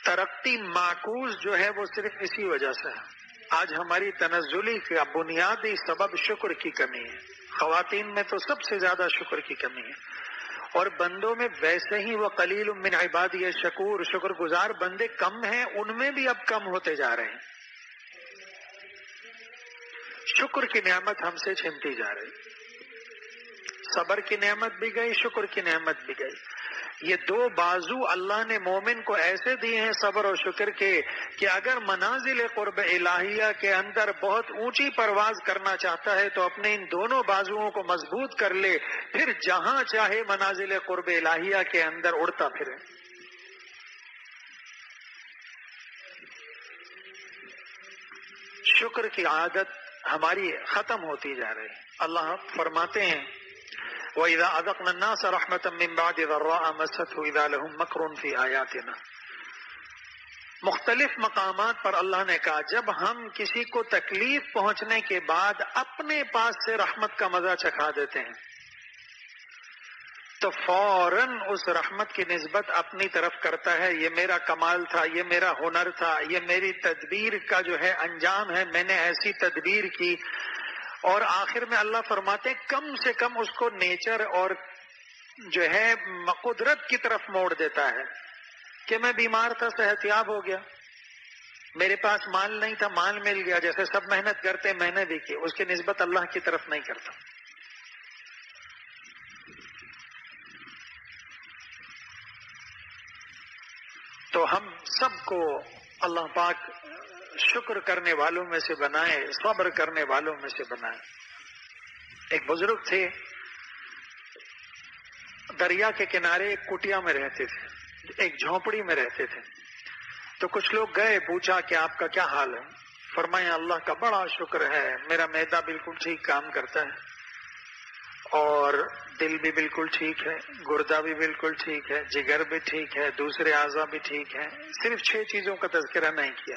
ترقی معکوس جو ہے وہ صرف اسی وجہ سے ہے. آج ہماری تنزلی کا بنیادی سبب شکر کی کمی ہے. خواتین میں تو سب سے زیادہ شکر کی کمی ہے، اور بندوں میں ویسے ہی وہ قلیل من عبادی الشکور، شکر گزار بندے کم ہیں، ان میں بھی اب کم ہوتے جا رہے ہیں. شکر کی نعمت ہم سے چھنتی جا رہی. صبر کی نعمت بھی گئی، شکر کی نعمت بھی گئی. یہ دو بازو اللہ نے مومن کو ایسے دیے ہیں صبر اور شکر کے کہ اگر منازل قرب الہیہ کے اندر بہت اونچی پرواز کرنا چاہتا ہے تو اپنے ان دونوں بازوؤں کو مضبوط کر لے، پھر جہاں چاہے منازل قرب الہیہ کے اندر اڑتا پھرے. شکر کی عادت ہماری ختم ہوتی جا رہی ہے. اللہ فرماتے ہیں وَإِذَا أَذَقْنَا النَّاسَ رَحْمَةً مِّن بَعْدِ ضَرَّاءَ مَسَّتْهُ إِذَا لَهُم مَّكْرٌ فِي آيَاتِنَا. مختلف مقامات پر اللہ نے کہا جب ہم کسی کو تکلیف پہنچنے کے بعد اپنے پاس سے رحمت کا مزہ چکھا دیتے ہیں تو فوراً اس رحمت کی نسبت اپنی طرف کرتا ہے. یہ میرا کمال تھا، یہ میرا ہنر تھا، یہ میری تدبیر کا جو ہے انجام ہے، میں نے ایسی تدبیر کی. اور آخر میں اللہ فرماتے ہیں کم سے کم اس کو نیچر اور جو ہے قدرت کی طرف موڑ دیتا ہے کہ میں بیمار تھا صحت یاب ہو گیا، میرے پاس مال نہیں تھا مال مل گیا. جیسے سب محنت کرتے میں نے بھی کی، اس کی نسبت اللہ کی طرف نہیں کرتا. تو ہم سب کو اللہ پاک شکر کرنے والوں میں سے بنائے، صبر کرنے والوں میں سے بنائے۔ ایک بزرگ تھے، دریا کے کنارے ایک کٹیا میں رہتے تھے، ایک جھونپڑی میں رہتے تھے۔ تو کچھ لوگ گئے، پوچھا کہ آپ کا کیا حال ہے؟ فرمایا اللہ کا بڑا شکر ہے، میرا معدہ بالکل ٹھیک کام کرتا ہے اور دل بھی بالکل ٹھیک ہے، گردہ بھی بالکل ٹھیک ہے، جگر بھی ٹھیک ہے، دوسرے اعضاء بھی ٹھیک ہیں۔ صرف 6 چیزوں کا تذکرہ نہیں کیا۔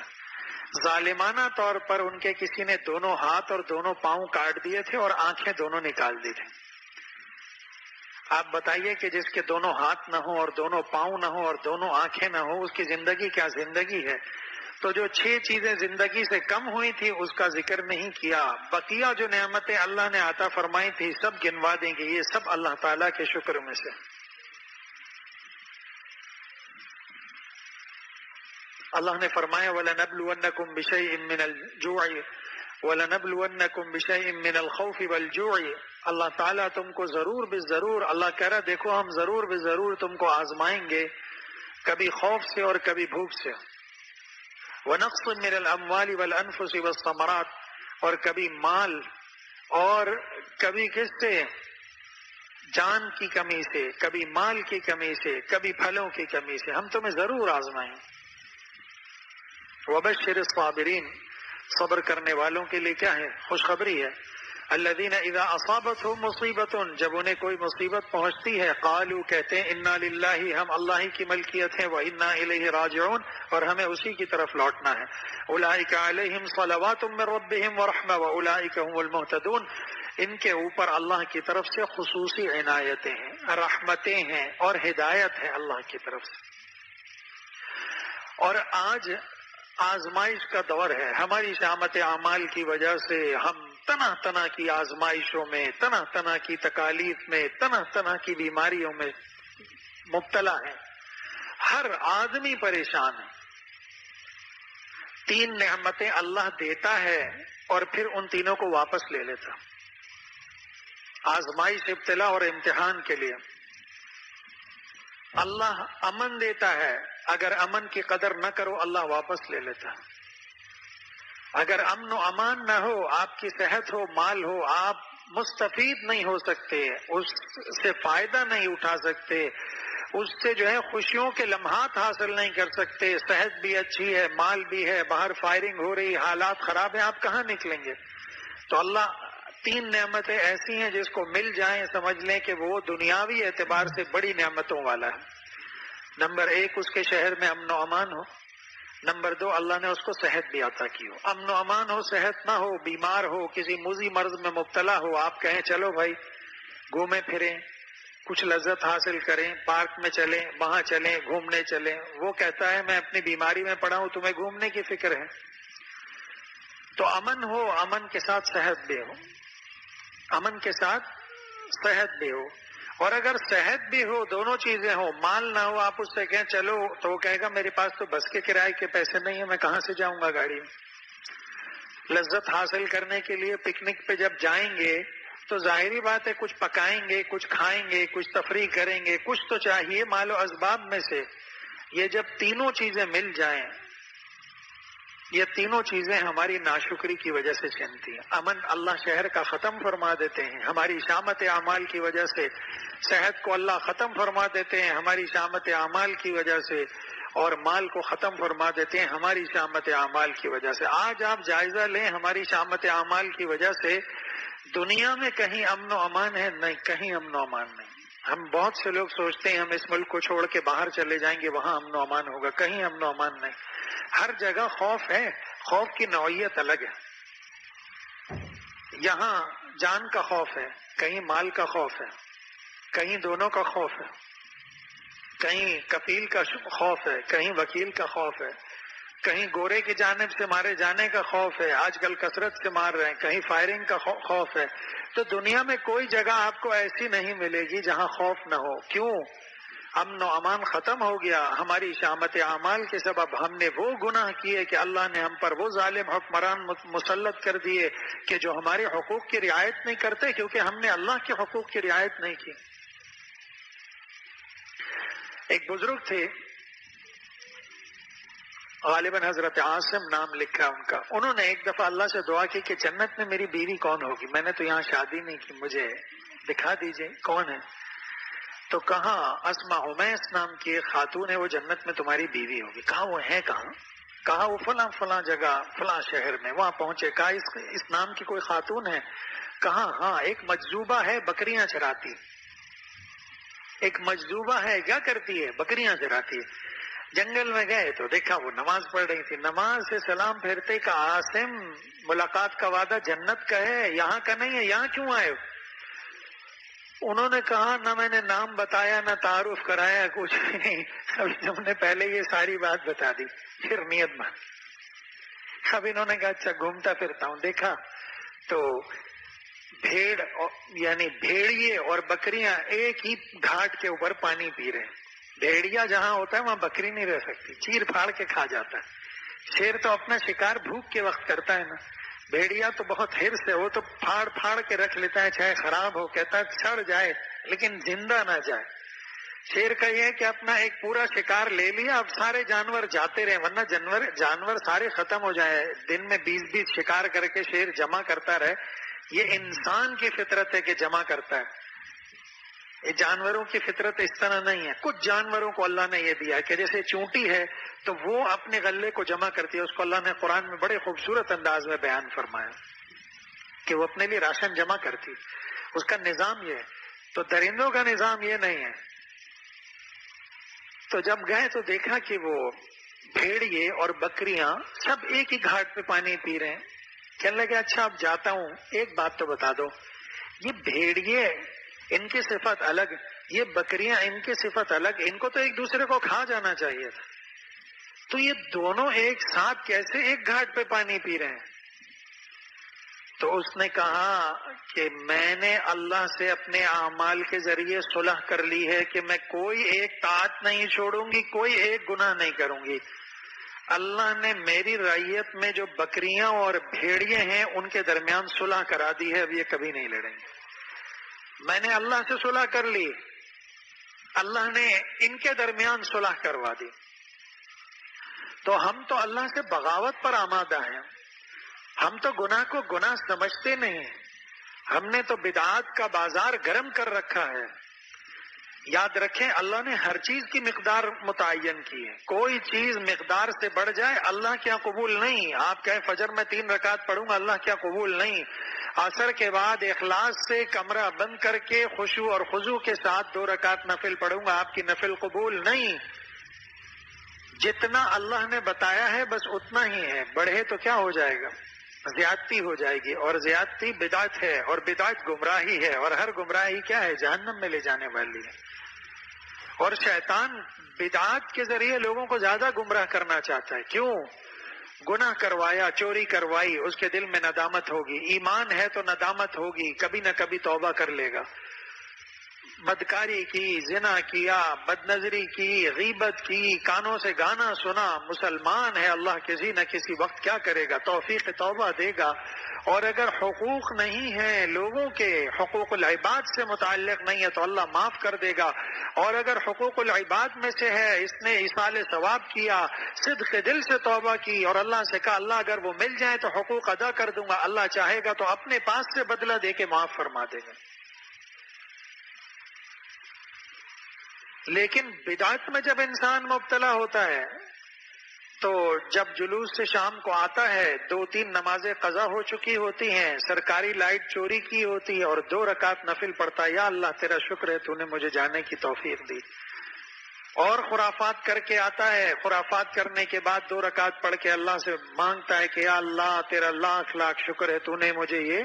ظالمانہ طور پر ان کے کسی نے دونوں ہاتھ اور دونوں پاؤں کاٹ دیے تھے اور آنکھیں دونوں نکال دی تھی۔ آپ بتائیے کہ جس کے دونوں ہاتھ نہ ہو اور دونوں پاؤں نہ ہو اور دونوں آنکھیں نہ ہو، اس کی زندگی کیا زندگی ہے؟ تو جو 6 چیزیں زندگی سے کم ہوئی تھی اس کا ذکر نہیں کیا، بقیہ جو نعمتیں اللہ نے عطا فرمائی تھی سب گنوا دیں گے، یہ سب اللہ تعالیٰ کے شکر میں سے۔ اللہ نے فرمایا وَلَنَبْلُوَنَّكُمْ بِشَيْءٍ مِّنَ الْجُوعِ وَلَنَبْلُوَنَّكُمْ بِشَيْءٍ مِّنَ الْخَوْفِ وَالْجُوعِ، اللہ تعالیٰ تم کو ضرور بالضرور، اللہ کہہ رہا دیکھو ہم ضرور بالضرور تم کو آزمائیں گے، کبھی خوف سے اور کبھی بھوک سے، وَنَقْصٍ مِّنَ الْأَمْوَالِ وَالْأَنفُسِ وَالثَّمَرَاتِ، اور کبھی مال اور کبھی کس سے؟ جان کی کمی سے، کبھی مال کی کمی سے، کبھی پھلوں کی کمی سے، ہم تمہیں ضرور آزمائیں۔ وَبَشِّرِ الصَّابِرِينَ، صبر کرنے والوں کے لیے کیا ہے؟ خوشخبری ہے۔ الذین اذا اصابتهم مصیبت، جب انہیں کوئی مصیبت پہنچتی ہے، قالوا کہتے ہیں انا للہ، ہم اللہ ہی کی ملکیت ہیں، وانا الیہ راجعون، اور ہمیں اسی کی طرف لوٹنا ہے۔ اولئک علیہم صلوات من ربہم ورحمہ واولئک هم المہتدون، ان کے اوپر اللہ کی طرف سے خصوصی عنایتیں ہیں، رحمتیں ہیں اور ہدایت ہے اللہ کی طرف سے۔ اور آج آزمائش کا دور ہے، ہماری شامت اعمال کی وجہ سے ہم طرح طرح کی آزمائشوں میں، طرح طرح کی تکالیف میں، طرح طرح کی بیماریوں میں مبتلا ہیں، ہر آدمی پریشان ہے۔ 3 نعمتیں اللہ دیتا ہے اور پھر ان تینوں کو واپس لے لیتا۔ آزمائش، ابتلا اور امتحان کے لیے اللہ امن دیتا ہے، اگر امن کی قدر نہ کرو اللہ واپس لے لیتا۔ اگر امن و امان نہ ہو، آپ کی صحت ہو، مال ہو، آپ مستفید نہیں ہو سکتے، اس سے فائدہ نہیں اٹھا سکتے، اس سے جو ہے خوشیوں کے لمحات حاصل نہیں کر سکتے، صحت بھی اچھی ہے، مال بھی ہے، باہر فائرنگ ہو رہی، حالات خراب ہیں، آپ کہاں نکلیں گے؟ تو اللہ 3 نعمتیں ایسی ہیں جس کو مل جائیں سمجھ لیں کہ وہ دنیاوی اعتبار سے بڑی نعمتوں والا ہے۔ نمبر 1 اس کے شہر میں امن و امان ہو، نمبر 2 اللہ نے اس کو صحت بھی عطا کی ہو۔ امن و امان ہو، صحت نہ ہو، بیمار ہو، کسی موذی مرض میں مبتلا ہو، آپ کہیں چلو بھائی گھومیں پھریں، کچھ لذت حاصل کریں، پارک میں چلیں، وہاں چلیں، گھومنے چلیں، وہ کہتا ہے میں اپنی بیماری میں پڑا ہوں، تمہیں گھومنے کی فکر ہے۔ تو امن ہو، امن کے ساتھ صحت بھی ہو، امن کے ساتھ صحت بھی ہو، اور اگر صحت بھی ہو، دونوں چیزیں ہو، مال نہ ہو، آپ اس سے کہیں چلو تو وہ کہے گا میرے پاس تو بس کے کرائے کے پیسے نہیں ہیں، میں کہاں سے جاؤں گا گاڑی میں۔ لذت حاصل کرنے کے لیے پکنک پہ جب جائیں گے تو ظاہری بات ہے کچھ پکائیں گے، کچھ کھائیں گے، کچھ تفریح کریں گے، کچھ تو چاہیے مال و اسباب میں سے۔ یہ جب تینوں چیزیں مل جائیں، یہ تینوں چیزیں ہماری ناشکری کی وجہ سے چھنتی ہیں۔ امن اللہ شہر کا ختم فرما دیتے ہیں، ہماری شامت اعمال کی وجہ سے صحت کو اللہ ختم فرما دیتے ہیں ہماری شامت اعمال کی وجہ سے، اور مال کو ختم فرما دیتے ہیں ہماری شامت اعمال کی وجہ سے۔ آج آپ جائزہ لیں ہماری شامت اعمال کی وجہ سے دنیا میں کہیں امن و امان ہے؟ نہیں، کہیں امن و امان نہیں۔ ہم بہت سے لوگ سوچتے ہیں ہم اس ملک کو چھوڑ کے باہر چلے جائیں گے وہاں امن و امان ہوگا، کہیں امن و امان نہیں۔ ہر جگہ خوف ہے، خوف کی نوعیت الگ ہے۔ یہاں جان کا خوف ہے، کہیں مال کا خوف ہے، کہیں دونوں کا خوف ہے، کہیں کفیل کا خوف ہے، کہیں وکیل کا خوف ہے، کہیں گورے کی جانب سے مارے جانے کا خوف ہے، آج کل کثرت سے مار رہے ہیں، کہیں فائرنگ کا خوف ہے۔ تو دنیا میں کوئی جگہ آپ کو ایسی نہیں ملے گی جہاں خوف نہ ہو۔ کیوں؟ امن و امان ختم ہو گیا ہماری شامت اعمال کے سبب۔ ہم نے وہ گناہ کیے کہ اللہ نے ہم پر وہ ظالم حکمران مسلط کر دیے کہ جو ہمارے حقوق کی رعایت نہیں کرتے، کیونکہ ہم نے اللہ کے حقوق کی رعایت نہیں کی۔ ایک بزرگ تھے، غالباً حضرت عاصم نام لکھا ان کا. انہوں نے ایک دفعہ اللہ سے دعا کی کہ جنت میں میری بیوی کون ہوگی، میں نے تو یہاں شادی نہیں کی، مجھے دکھا دیجئے کون ہے. تو کہا اسماء امیس نام کی ایک خاتون ہے، وہ جنت میں تمہاری بیوی ہوگی. کہا وہ ہے کہاں؟ کہا وہ فلاں فلاں جگہ فلاں شہر میں. وہاں پہنچے. کہا اس نام کی کوئی خاتون ہے؟ کہا ہاں ایک مجذوبہ ہے، بکریاں چراتی. ایک مجذوبہ ہے، کیا کرتی ہے؟ بکریاں چراتی ہے. جنگل میں گئے تو دیکھا وہ نماز پڑھ رہی تھی. نماز سے سلام پھیرتے کہ عاصم ملاقات کا وعدہ جنت کا ہے، یہاں کا نہیں ہے، یہاں کیوں آئے ہو؟ انہوں نے کہا نہ میں نے نام بتایا نہ تعارف کرایا، کچھ نہیں. ابھی تم نے پہلے یہ ساری بات بتا دی، پھر نیت مان. اب انہوں نے کہا اچھا گھومتا پھرتا ہوں. دیکھا تو بھیڑ یعنی بھیڑیے اور بکریاں ایک ہی گھاٹ کے اوپر پانی پی رہے ہیں. بھیڑیا جہاں ہوتا ہے وہاں بکری نہیں رہ سکتی، چیر پھاڑ کے کھا جاتا ہے. شیر تو اپنا شکار بھوک کے وقت کرتا ہے نا، بھیڑیا تو بہت حرص ہے، وہ تو پھاڑ پھاڑ کے رکھ لیتا ہے، چاہے خراب ہو، کہتا ہے سڑ جائے لیکن زندہ نہ جائے. شیر کا یہ ہے کہ اپنا ایک پورا شکار لے لیا، اب سارے جانور جاتے رہے ورنہ جانور سارے ختم ہو جائے. دن میں 20 شکار کر کے شیر جمع کرتا رہے. یہ انسان کی فطرت ہے کہ جمع کرتا ہے، یہ جانوروں کی فطرت اس طرح نہیں ہے. کچھ جانوروں کو اللہ نے یہ دیا ہے کہ جیسے چونٹی ہے تو وہ اپنے غلے کو جمع کرتی ہے. اس کو اللہ نے قرآن میں بڑے خوبصورت انداز میں بیان فرمایا کہ وہ اپنے لیے راشن جمع کرتی، اس کا نظام یہ ہے. تو درندوں کا نظام یہ نہیں ہے. تو جب گئے تو دیکھا کہ وہ بھیڑیے اور بکریاں سب ایک ہی گھاٹ پہ پانی پی رہے ہیں. کہنے لگے اچھا اب جاتا ہوں، ایک بات تو بتا دو، یہ بھیڑیے ان کی صفت الگ، یہ بکریاں ان کی صفت الگ، ان کو تو ایک دوسرے کو کھا جانا چاہیے تھا، تو یہ دونوں ایک ساتھ کیسے ایک گھاٹ پہ پانی پی رہے ہیں؟ تو اس نے کہا کہ میں نے اللہ سے اپنے اعمال کے ذریعے صلح کر لی ہے کہ میں کوئی ایک طاعت نہیں چھوڑوں گی، کوئی ایک گناہ نہیں کروں گی. اللہ نے میری رعیت میں جو بکریاں اور بھیڑیے ہیں ان کے درمیان صلح کرا دی ہے، اب یہ کبھی نہیں لڑیں گے. میں نے اللہ سے صلح کر لی، اللہ نے ان کے درمیان صلح کروا دی. تو ہم تو اللہ سے بغاوت پر آمادہ ہیں، ہم تو گناہ کو گناہ سمجھتے نہیں، ہم نے تو بدعات کا بازار گرم کر رکھا ہے. یاد رکھیں اللہ نے ہر چیز کی مقدار متعین کی ہے، کوئی چیز مقدار سے بڑھ جائے اللہ کیا قبول نہیں. آپ کہیں فجر میں 3 رکعت پڑھوں گا، اللہ کیا قبول نہیں. عصر کے بعد اخلاص سے کمرہ بند کر کے خشوع اور خضوع کے ساتھ 2 رکعت نفل پڑھوں گا، آپ کی نفل قبول نہیں. جتنا اللہ نے بتایا ہے بس اتنا ہی ہے، بڑھے تو کیا ہو جائے گا؟ زیادتی ہو جائے گی، اور زیادتی بدعت ہے، اور بدعت گمراہی ہے، اور ہر گمراہی کیا ہے؟ جہنم میں لے جانے والی ہے. اور شیطان بدعات کے ذریعے لوگوں کو زیادہ گمراہ کرنا چاہتا ہے. کیوں؟ گناہ کروایا، چوری کروائی، اس کے دل میں ندامت ہوگی، ایمان ہے تو ندامت ہوگی، کبھی نہ کبھی توبہ کر لے گا. بدکاری کی، زنا کیا، بد نظری کی، غیبت کی، کانوں سے گانا سنا، مسلمان ہے، اللہ کسی نہ کسی وقت کیا کرے گا؟ توفیق توبہ دے گا. اور اگر حقوق نہیں ہیں لوگوں کے، حقوق العباد سے متعلق نہیں ہے تو اللہ معاف کر دے گا. اور اگر حقوق العباد میں سے ہے، اس نے ایصال ثواب کیا، صدق دل سے توبہ کی اور اللہ سے کہا اللہ اگر وہ مل جائے تو حقوق ادا کر دوں گا، اللہ چاہے گا تو اپنے پاس سے بدلہ دے کے معاف فرما دے گا. لیکن بدعت میں جب انسان مبتلا ہوتا ہے تو جب جلوس سے شام کو آتا ہے، 2-3 نمازیں قضا ہو چکی ہوتی ہیں، سرکاری لائٹ چوری کی ہوتی ہے اور 2 رکعت نفل پڑتا ہے، یا اللہ تیرا شکر ہے تو نے مجھے جانے کی توفیق دی. اور خرافات کر کے آتا ہے، خرافات کرنے کے بعد 2 رکعت پڑھ کے اللہ سے مانگتا ہے کہ یا اللہ تیرا لاکھ لاکھ شکر ہے تو نے مجھے یہ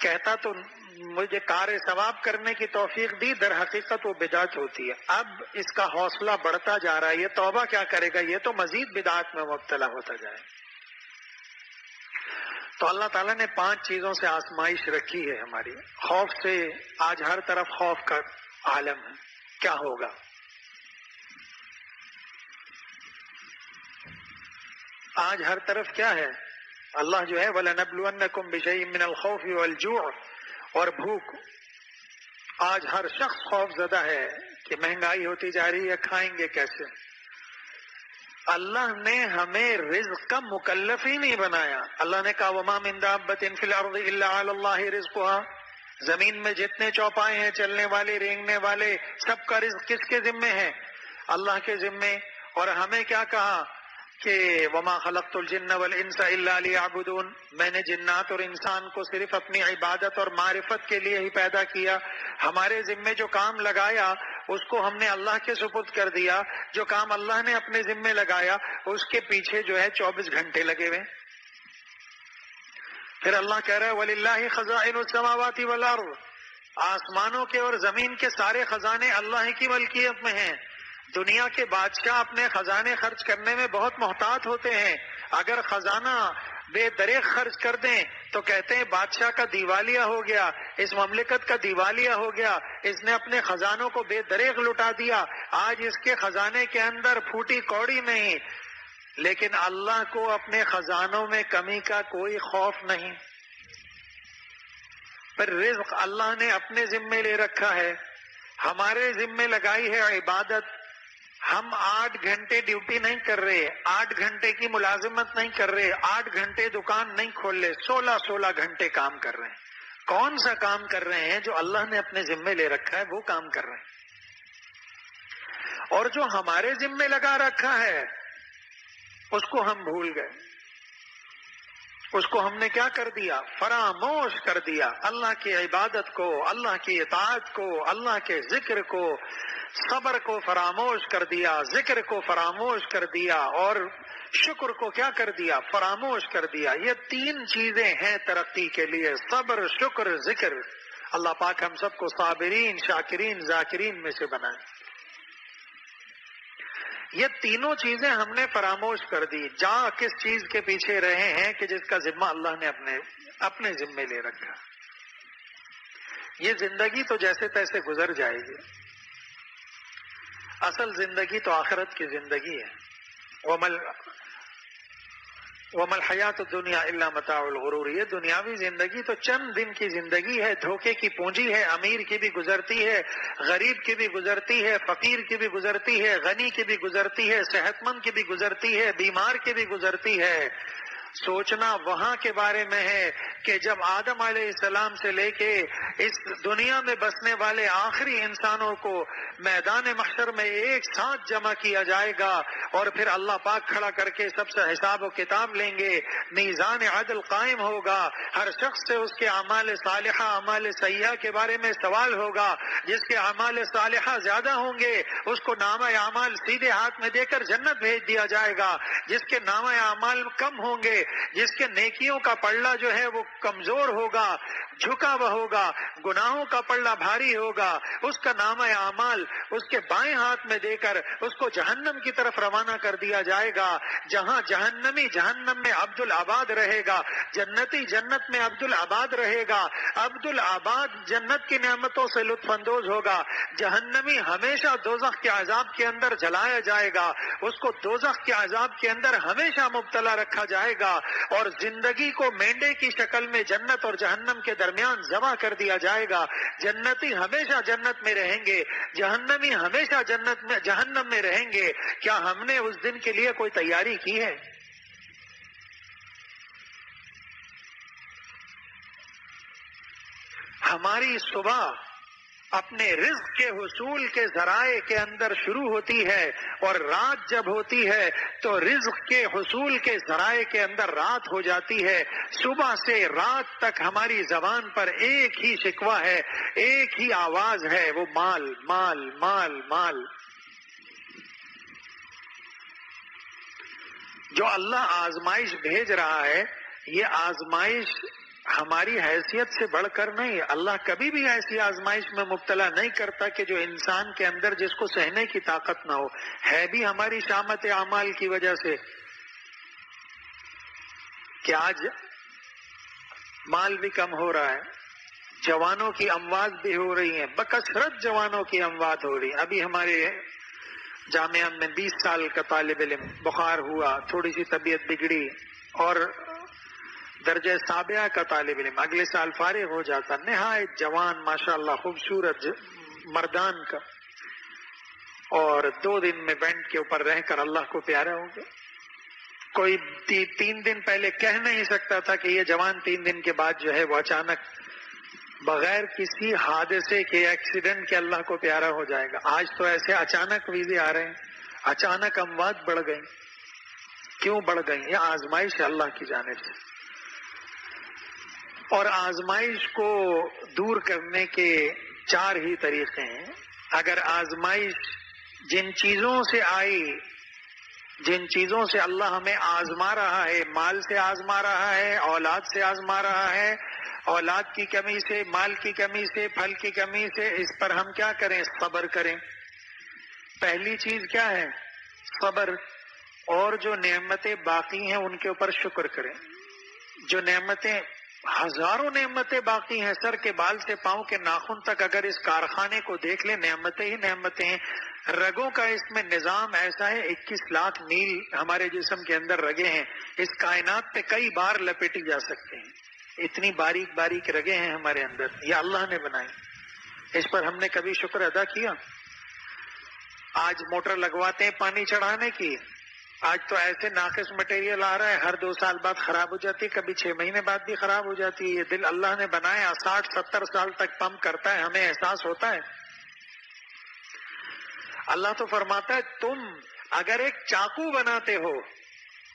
کہتا تو مجھے کار ثواب کرنے کی توفیق دی، در حقیقت وہ بدعت ہوتی ہے. اب اس کا حوصلہ بڑھتا جا رہا ہے، یہ توبہ کیا کرے گا؟ یہ تو مزید بدعت میں مبتلا ہوتا جائے. تو اللہ تعالیٰ نے 5 چیزوں سے آزمائش رکھی ہے ہماری. خوف سے آج ہر طرف خوف کا عالم ہے، کیا ہوگا؟ آج ہر طرف کیا ہے؟ اللہ جو ہے وَلَنَبْلُوَنَّكُمْ بِشَيْءٍ مِّنَ الْخَوْفِ وَالْجُوعِ، اور بھوک. آج ہر شخص خوف زدہ ہے کہ مہنگائی ہوتی جا رہی ہے، کھائیں گے کیسے؟ اللہ نے ہمیں رزق کا مکلف ہی نہیں بنایا. اللہ نے کہا وما من دابۃ فی الارض الا علی اللہ رزقها، زمین میں جتنے چوپائے ہیں، چلنے والے، رینگنے والے، سب کا رزق کس کے ذمے ہے؟ اللہ کے ذمے. اور ہمیں کیا کہا کہ وما خلقت الجن والانس الا لیعبدون، میں نے جنات اور انسان کو صرف اپنی عبادت اور معرفت کے لیے ہی پیدا کیا. ہمارے ذمے جو کام لگایا اس کو ہم نے اللہ کے سپرد کر دیا. جو کام اللہ نے اپنے ذمے لگایا اس کے پیچھے جو ہے 24 گھنٹے لگے ہوئے. پھر اللہ کہہ رہا ہے وَلِلَّهِ خَزَائِنُ السَّمَاوَاتِ وَالْأَرْضِ، آسمانوں کے اور زمین کے سارے خزانے اللہ کی ملکیت میں ہیں. دنیا کے بادشاہ اپنے خزانے خرچ کرنے میں بہت محتاط ہوتے ہیں. اگر خزانہ بے دریغ خرچ کر دیں تو کہتے ہیں بادشاہ کا دیوالیہ ہو گیا، اس مملکت کا دیوالیہ ہو گیا، اس نے اپنے خزانوں کو بے دریغ لٹا دیا، آج اس کے خزانے کے اندر پھوٹی کوڑی نہیں. لیکن اللہ کو اپنے خزانوں میں کمی کا کوئی خوف نہیں. پر رزق اللہ نے اپنے ذمے لے رکھا ہے، ہمارے ذمے لگائی ہے عبادت. ہم 8 گھنٹے ڈیوٹی نہیں کر رہے، 8 گھنٹے کی ملازمت نہیں کر رہے، 8 گھنٹے دکان نہیں کھول رہے، 16 گھنٹے کام کر رہے ہیں. کون سا کام کر رہے ہیں؟ جو اللہ نے اپنے ذمے لے رکھا ہے وہ کام کر رہے ہیں. اور جو ہمارے ذمے لگا رکھا ہے اس کو ہم بھول گئے، اس کو ہم نے کیا کر دیا؟ فراموش کر دیا. اللہ کی عبادت کو، اللہ کی اطاعت کو، اللہ کے ذکر کو، صبر کو فراموش کر دیا، ذکر کو فراموش کر دیا، اور شکر کو کیا کر دیا؟ فراموش کر دیا. یہ 3 چیزیں ہیں ترقی کے لیے، صبر، شکر، ذکر. اللہ پاک ہم سب کو صابرین، شاکرین، ذاکرین میں سے بنائے. یہ تینوں چیزیں ہم نے فراموش کر دی. جا کس چیز کے پیچھے رہے ہیں کہ جس کا ذمہ اللہ نے اپنے ذمے لے رکھا. یہ زندگی تو جیسے تیسے گزر جائے گی، اصل زندگی تو آخرت کی زندگی ہے. وَمَا الْحَيَاةُ الدُّنْيَا إِلَّا مَتَاعُ الْغُرُورِ، یہ دنیاوی زندگی تو چند دن کی زندگی ہے، دھوکے کی پونجی ہے. امیر کی بھی گزرتی ہے، غریب کی بھی گزرتی ہے، فقیر کی بھی گزرتی ہے، غنی کی بھی گزرتی ہے، صحت مند کی بھی گزرتی ہے، بیمار کی بھی گزرتی ہے. سوچنا وہاں کے بارے میں ہے کہ جب آدم علیہ السلام سے لے کے اس دنیا میں بسنے والے آخری انسانوں کو میدان محشر میں ایک ساتھ جمع کیا جائے گا، اور پھر اللہ پاک کھڑا کر کے سب سے حساب و کتاب لیں گے. میزان عدل قائم ہوگا، ہر شخص سے اس کے اعمال صالحہ، اعمال سیئہ کے بارے میں سوال ہوگا. جس کے اعمال صالحہ زیادہ ہوں گے اس کو نامہ اعمال سیدھے ہاتھ میں دے کر جنت بھیج دیا جائے گا. جس کے نامہ اعمال کم ہوں گے، جس کے نیکیوں کا پلڑا جو ہے وہ کمزور ہوگا، جھکا ہوا ہوگا، گناہوں کا پلڑا بھاری ہوگا، اس کا نامہ اعمال اس کے بائیں ہاتھ میں دے کر اس کو جہنم کی طرف روانہ کر دیا جائے گا. جہاں جہنمی جہنم میں عبد العباد رہے گا، جنتی جنت میں عبد العباد رہے گا. عبد العباد جنت کی نعمتوں سے لطف اندوز ہوگا، جہنمی ہمیشہ دوزخ کے عذاب کے اندر جلایا جائے گا، اس کو دوزخ کے عذاب کے اندر ہمیشہ مبتلا رکھا جائے گا. اور زندگی کو مینڈے کی شکل میں جنت اور جہنم کے درمیان ذبح کر دیا جائے گا. جنتی ہمیشہ جنت میں رہیں گے، جہنمی ہمیشہ جہنم میں رہیں گے. کیا ہم نے اس دن کے لیے کوئی تیاری کی ہے؟ ہماری صبح اپنے رزق کے حصول کے ذرائع کے اندر شروع ہوتی ہے، اور رات جب ہوتی ہے تو رزق کے حصول کے ذرائع کے اندر رات ہو جاتی ہے. صبح سے رات تک ہماری زبان پر ایک ہی شکوہ ہے، ایک ہی آواز ہے، وہ مال مال مال مال. جو اللہ آزمائش بھیج رہا ہے، یہ آزمائش ہماری حیثیت سے بڑھ کر نہیں. اللہ کبھی بھی ایسی آزمائش میں مبتلا نہیں کرتا کہ جو انسان کے اندر جس کو سہنے کی طاقت نہ ہو. ہے بھی ہماری شامت اعمال کی وجہ سے کہ آج مال بھی کم ہو رہا ہے، جوانوں کی اموات بھی ہو رہی ہیں، بکثرت جوانوں کی اموات ہو رہی ہیں. ابھی ہمارے جامعہ میں 20 سال کا طالب علم بخار ہوا، تھوڑی سی طبیعت بگڑی، اور درجہ سابعہ کا طالب علم اگلے سال فارغ ہو جاتا، نہایت جوان ماشاءاللہ خوبصورت مردان کا. اور 2 دن میں بینٹ کے اوپر رہ کر اللہ کو پیارا ہو گئے. کوئی 3 دن پہلے کہہ نہیں سکتا تھا کہ یہ جوان 3 دن کے بعد جو ہے وہ اچانک بغیر کسی حادثے کے ایکسیڈنٹ کے اللہ کو پیارا ہو جائے گا. آج تو ایسے اچانک ویزے آ رہے ہیں, اچانک اموات بڑھ گئی. کیوں بڑھ گئی؟ یہ آزمائش ہے اللہ کی جانب سے. اور آزمائش کو دور کرنے کے 4 ہی طریقے ہیں. اگر آزمائش جن چیزوں سے آئی, جن چیزوں سے اللہ ہمیں آزما رہا ہے, مال سے آزما رہا ہے, اولاد سے آزما رہا ہے, اولاد کی کمی سے, مال کی کمی سے, پھل کی کمی سے, اس پر ہم کیا کریں؟ صبر کریں. پہلی چیز کیا ہے؟ صبر. اور جو نعمتیں باقی ہیں ان کے اوپر شکر کریں. جو نعمتیں, ہزاروں نعمتیں باقی ہیں, سر کے بال سے پاؤں کے ناخن تک اگر اس کارخانے کو دیکھ لیں, نعمتیں ہی نعمتیں ہیں. رگوں کا اس میں نظام ایسا ہے, 21 لاکھ میل ہمارے جسم کے اندر رگیں ہیں. اس کائنات پہ کئی بار لپیٹی جا سکتے ہیں. اتنی باریک باریک رگیں ہیں ہمارے اندر, یہ اللہ نے بنائی. اس پر ہم نے کبھی شکر ادا کیا؟ آج موٹر لگواتے ہیں پانی چڑھانے کی, آج تو ایسے ناقص مٹیریل آ رہا ہے, ہر 2 سال بعد خراب ہو جاتی ہے, کبھی 6 مہینے بعد بھی خراب ہو جاتی ہے. یہ دل اللہ نے بنایا, 60-70 سال تک پمپ کرتا ہے, ہمیں احساس ہوتا ہے. اللہ تو فرماتا ہے تم اگر ایک چاقو بناتے ہو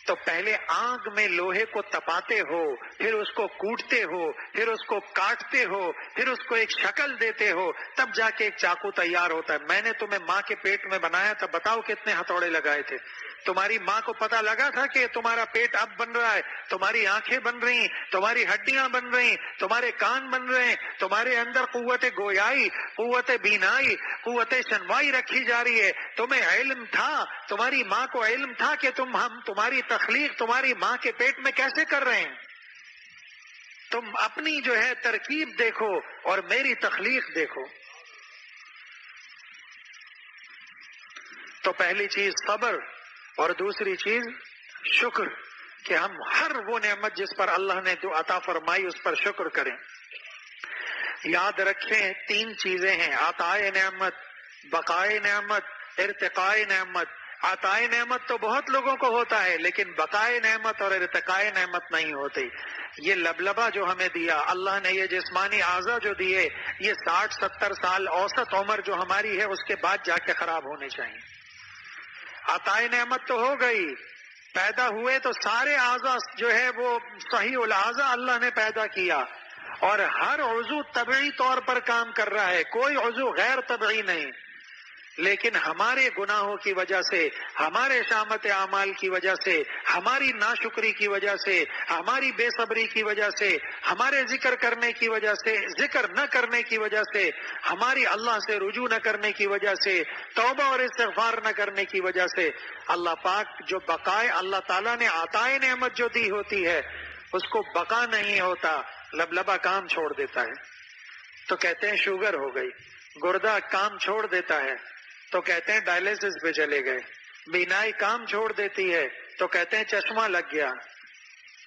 تو پہلے آگ میں لوہے کو تپاتے ہو, پھر اس کو کوٹتے ہو, پھر اس کو کاٹتے ہو, پھر اس کو ایک شکل دیتے ہو, تب جا کے ایک چاقو تیار ہوتا ہے. میں نے تمہیں ماں کے پیٹ میں بنایا تھا, بتاؤ کتنے ہتھوڑے لگائے تھے؟ تمہاری ماں کو پتا لگا تھا کہ تمہارا پیٹ اب بن رہا ہے, تمہاری آنکھیں بن رہی, تمہاری ہڈیاں بن رہی, تمہارے کان بن رہے ہیں, تمہارے اندر قوت گویائی, قوت بینائی, قوت شنوائی رکھی جا رہی ہے. تمہیں علم تھا, تمہاری ماں کو علم تھا کہ تمہاری تخلیق تمہاری ماں کے پیٹ میں کیسے کر رہے ہیں. تم اپنی جو ہے ترکیب دیکھو اور میری تخلیق دیکھو. تو پہلی چیز صبر, اور دوسری چیز شکر, کہ ہم ہر وہ نعمت جس پر اللہ نے جو عطا فرمائی اس پر شکر کریں. یاد رکھیں 3 چیزیں ہیں, عطائے نعمت, بقائے نعمت, ارتقائے نعمت. عطائے نعمت تو بہت لوگوں کو ہوتا ہے, لیکن بقائے نعمت اور ارتقائے نعمت نہیں ہوتی. یہ لبلبہ جو ہمیں دیا اللہ نے, یہ جسمانی اعضاء جو دیے, یہ 60-70 سال اوسط عمر جو ہماری ہے اس کے بعد جا کے خراب ہونے چاہیے. عطائے نعمت تو ہو گئی, پیدا ہوئے تو سارے اعضاء جو ہے وہ صحیح الاعضاء اللہ نے پیدا کیا, اور ہر عضو طبعی طور پر کام کر رہا ہے, کوئی عضو غیر طبعی نہیں. لیکن ہمارے گناہوں کی وجہ سے, ہمارے شامت اعمال کی وجہ سے, ہماری ناشکری کی وجہ سے, ہماری بے صبری کی وجہ سے, ہمارے ذکر کرنے کی وجہ سے, ذکر نہ کرنے کی وجہ سے, ہماری اللہ سے رجوع نہ کرنے کی وجہ سے, توبہ اور استغفار نہ کرنے کی وجہ سے, اللہ پاک جو بقائے اللہ تعالیٰ نے عطائے نعمت جو دی ہوتی ہے اس کو بقا نہیں ہوتا, لبلبہ کام چھوڑ دیتا ہے تو کہتے ہیں شوگر ہو گئی, گردہ کام چھوڑ دیتا ہے تو کہتے ہیں ڈائلیسس پہ چلے گئے, بینائی کام چھوڑ دیتی ہے تو کہتے ہیں چشمہ لگ گیا,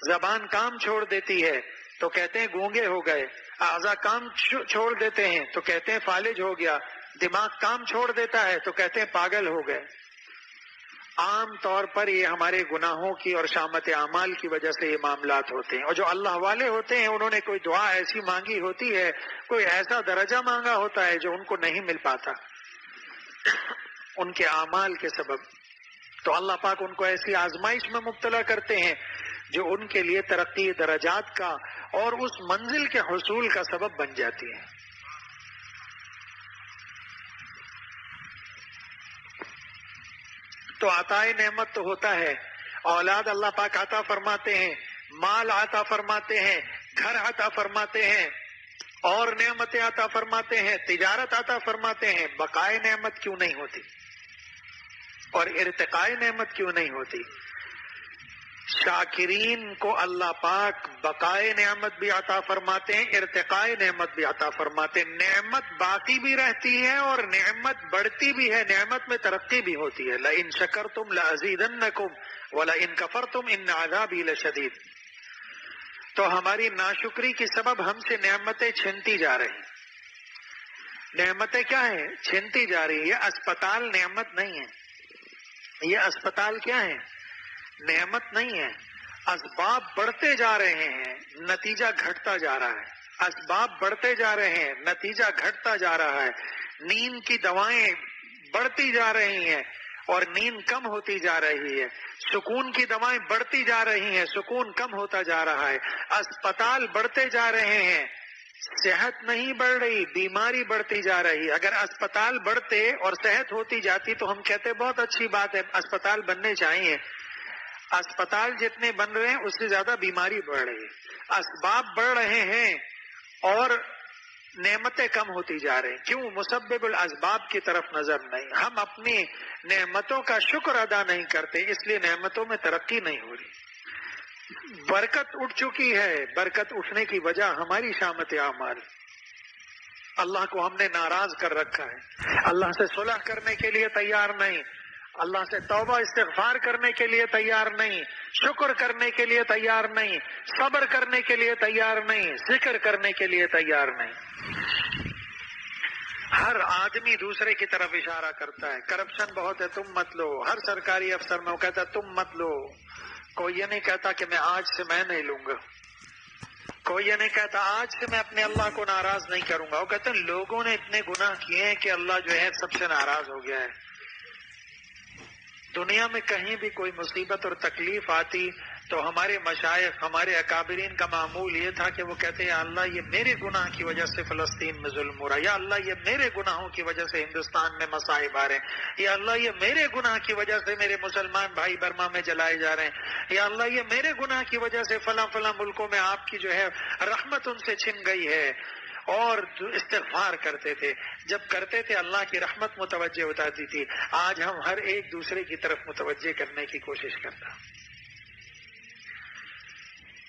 زبان کام چھوڑ دیتی ہے تو کہتے ہیں گونگے ہو گئے, اعضاء کام چھوڑ دیتے ہیں تو کہتے ہیں فالج ہو گیا, دماغ کام چھوڑ دیتا ہے تو کہتے ہیں پاگل ہو گئے. عام طور پر یہ ہمارے گناہوں کی اور شامت اعمال کی وجہ سے یہ معاملات ہوتے ہیں. اور جو اللہ والے ہوتے ہیں انہوں نے کوئی دعا ایسی مانگی ہوتی ہے, کوئی ایسا درجہ مانگا ہوتا ہے جو ان کو نہیں مل پاتا ان کے اعمال کے سبب. تو اللہ پاک ان کو ایسی آزمائش میں مبتلا کرتے ہیں جو ان کے لیے ترقی درجات کا اور اس منزل کے حصول کا سبب بن جاتی ہے. تو عطائے نعمت تو ہوتا ہے, اولاد اللہ پاک عطا فرماتے ہیں, مال عطا فرماتے ہیں, گھر عطا فرماتے ہیں, اور نعمتیں عطا فرماتے ہیں, تجارت عطا فرماتے ہیں. بقائے نعمت کیوں نہیں ہوتی اور ارتقائے نعمت کیوں نہیں ہوتی؟ شاکرین کو اللہ پاک بقائے نعمت بھی عطا فرماتے ہیں, ارتقائے نعمت بھی عطا فرماتے ہیں. نعمت باقی بھی رہتی ہے اور نعمت بڑھتی بھی ہے, نعمت میں ترقی بھی ہوتی ہے. لئن شکرتم لأزیدنکم ولئن کفرتم ان عذابی لشدید. تو ہماری ناشکری کے سبب ہم سے نعمتیں چھنتی جا رہی. نعمتیں کیا ہیں؟ چھنتی جا رہی ہے. یہ اسپتال نعمت نہیں ہے. یہ اسپتال کیا ہے؟ نعمت نہیں ہے. اسباب بڑھتے جا رہے ہیں، نتیجہ گھٹتا جا رہا ہے. اسباب بڑھتے جا رہے ہیں، نتیجہ گھٹتا جا رہا ہے. نیند کی دوائیں بڑھتی جا رہی ہیں اور نیند کم ہوتی جا رہی ہے. سکون کی دوائیں بڑھتی جا رہی ہیں، سکون کم ہوتا جا رہا ہے. اسپتال بڑھتے جا رہے ہیں، صحت نہیں بڑھ رہی، بیماری بڑھتی جا رہی. اگر اسپتال بڑھتے اور صحت ہوتی جاتی تو ہم کہتے بہت اچھی بات ہے، اسپتال بننے چاہیے. اسپتال جتنے بن رہے ہیں اس سے زیادہ بیماری بڑھ رہی ہے. اسباب بڑھ رہے ہیں اور نعمتیں کم ہوتی جا رہی. کیوں؟ مسبب الاسباب کی طرف نظر نہیں. ہم اپنی نعمتوں کا شکر ادا نہیں کرتے، اس لیے نعمتوں میں ترقی نہیں ہو رہی. برکت اٹھ چکی ہے، برکت اٹھنے کی وجہ ہماری شامت اعمال. اللہ کو ہم نے ناراض کر رکھا ہے، اللہ سے صلح کرنے کے لیے تیار نہیں، اللہ سے توبہ استغفار کرنے کے لیے تیار نہیں، شکر کرنے کے لیے تیار نہیں، صبر کرنے کے لیے تیار نہیں، ذکر کرنے کے لیے تیار نہیں. ہر آدمی دوسرے کی طرف اشارہ کرتا ہے. کرپشن بہت ہے، تم مت لو. ہر سرکاری افسر میں وہ کہتا ہے تم مت لو. کوئی یہ نہیں کہتا کہ میں آج سے میں نہیں لوں گا. کوئی یہ نہیں کہتا آج سے میں اپنے اللہ کو ناراض نہیں کروں گا. وہ کہتے ہیں لوگوں نے اتنے گناہ کیے ہیں کہ اللہ جو ہے سب سے ناراض ہو گیا ہے. دنیا میں کہیں بھی کوئی مصیبت اور تکلیف آتی تو ہمارے مشائخ، ہمارے اکابرین کا معمول یہ تھا کہ وہ کہتے ہیں یا اللہ یہ میرے گناہ کی وجہ سے فلسطین میں ظلم ہو رہا ہے، یا اللہ یہ میرے گناہوں کی وجہ سے ہندوستان میں مصائب آ رہے ہیں، یا اللہ یہ میرے گناہ کی وجہ سے میرے مسلمان بھائی برما میں جلائے جا رہے ہیں، یا اللہ یہ میرے گناہ کی وجہ سے فلاں فلاں ملکوں میں آپ کی جو ہے رحمت ان سے چھن گئی ہے. اور استغفار کرتے تھے. جب کرتے تھے اللہ کی رحمت متوجہ ہوتی تھی. آج ہم ہر ایک دوسرے کی طرف متوجہ کرنے کی کوشش کرتا.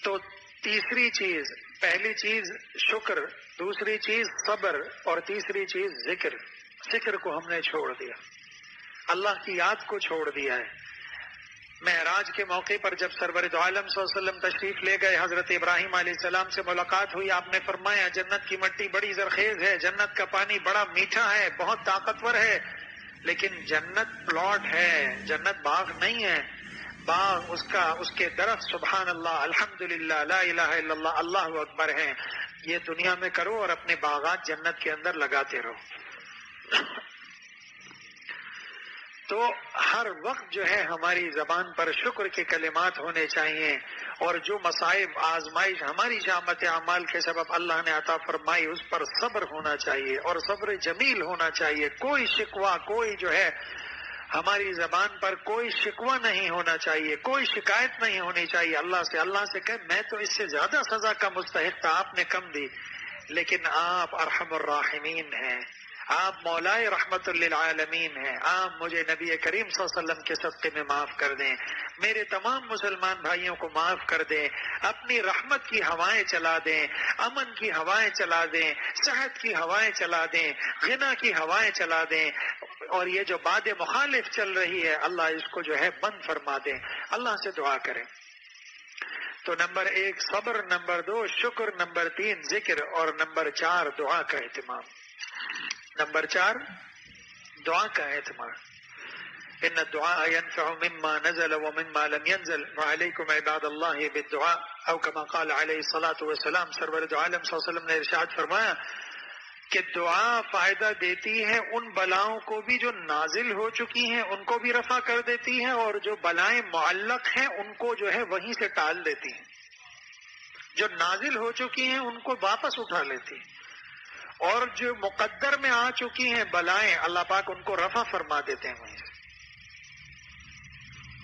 تو تیسری چیز، پہلی چیز شکر، دوسری چیز صبر اور تیسری چیز ذکر. ذکر کو ہم نے چھوڑ دیا، اللہ کی یاد کو چھوڑ دیا ہے. معراج کے موقع پر جب سرور دو عالم صلی اللہ علیہ وسلم تشریف لے گئے، حضرت ابراہیم علیہ السلام سے ملاقات ہوئی. آپ نے فرمایا جنت کی مٹی بڑی زرخیز ہے، جنت کا پانی بڑا میٹھا ہے، بہت طاقتور ہے، لیکن جنت پلاٹ ہے، جنت باغ نہیں ہے. باغ اس کے درخت سبحان اللہ، الحمدللہ، لا الہ الا اللہ، اللہ اکبر ہیں. یہ دنیا میں کرو اور اپنے باغات جنت کے اندر لگاتے رہو. تو ہر وقت جو ہے ہماری زبان پر شکر کے کلمات ہونے چاہیے. اور جو مصائب آزمائش ہماری شامت اعمال کے سبب اللہ نے عطا فرمائی اس پر صبر ہونا چاہیے اور صبر جمیل ہونا چاہیے. کوئی شکوہ، کوئی جو ہے ہماری زبان پر کوئی شکوہ نہیں ہونا چاہیے، کوئی شکایت نہیں ہونی چاہیے اللہ سے. اللہ سے کہ میں تو اس سے زیادہ سزا کا مستحق تھا، آپ نے کم دی، لیکن آپ ارحم الراحمین ہیں، آپ مولائے رحمت للعالمین ہیں. آپ مجھے نبی کریم صلی اللہ علیہ وسلم کے صدقے میں معاف کر دیں، میرے تمام مسلمان بھائیوں کو معاف کر دیں، اپنی رحمت کی ہوائیں چلا دیں، امن کی ہوائیں چلا دیں، صحت کی ہوائیں چلا دیں، غنا کی ہوائیں چلا دیں. اور یہ جو باد مخالف چل رہی ہے اللہ اس کو جو ہے بند فرما دیں. اللہ سے دعا کریں. تو نمبر 1 صبر، نمبر 2 شکر، نمبر 3 ذکر، اور نمبر 4 دعا کا اہتمام. نمبر 4 دعا کا اہتمام. ان الدعاء ينفع مما نزل ومما لم ينزل وعليكم عباد الله بالدعاء او كما قال عليه الصلاة والسلام. سرور دو عالم صلی اللہ علیہ وسلم نے ارشاد فرمایا کہ دعا فائدہ دیتی ہے ان بلاؤں کو بھی جو نازل ہو چکی ہیں، ان کو بھی رفع کر دیتی ہے، اور جو بلائیں معلق ہیں ان کو جو ہے وہیں سے ٹال دیتی ہیں. جو نازل ہو چکی ہیں ان کو واپس اٹھا لیتی ہے، اور جو مقدر میں آ چکی ہیں بلائیں اللہ پاک ان کو رفع فرما دیتے ہیں وہیں سے.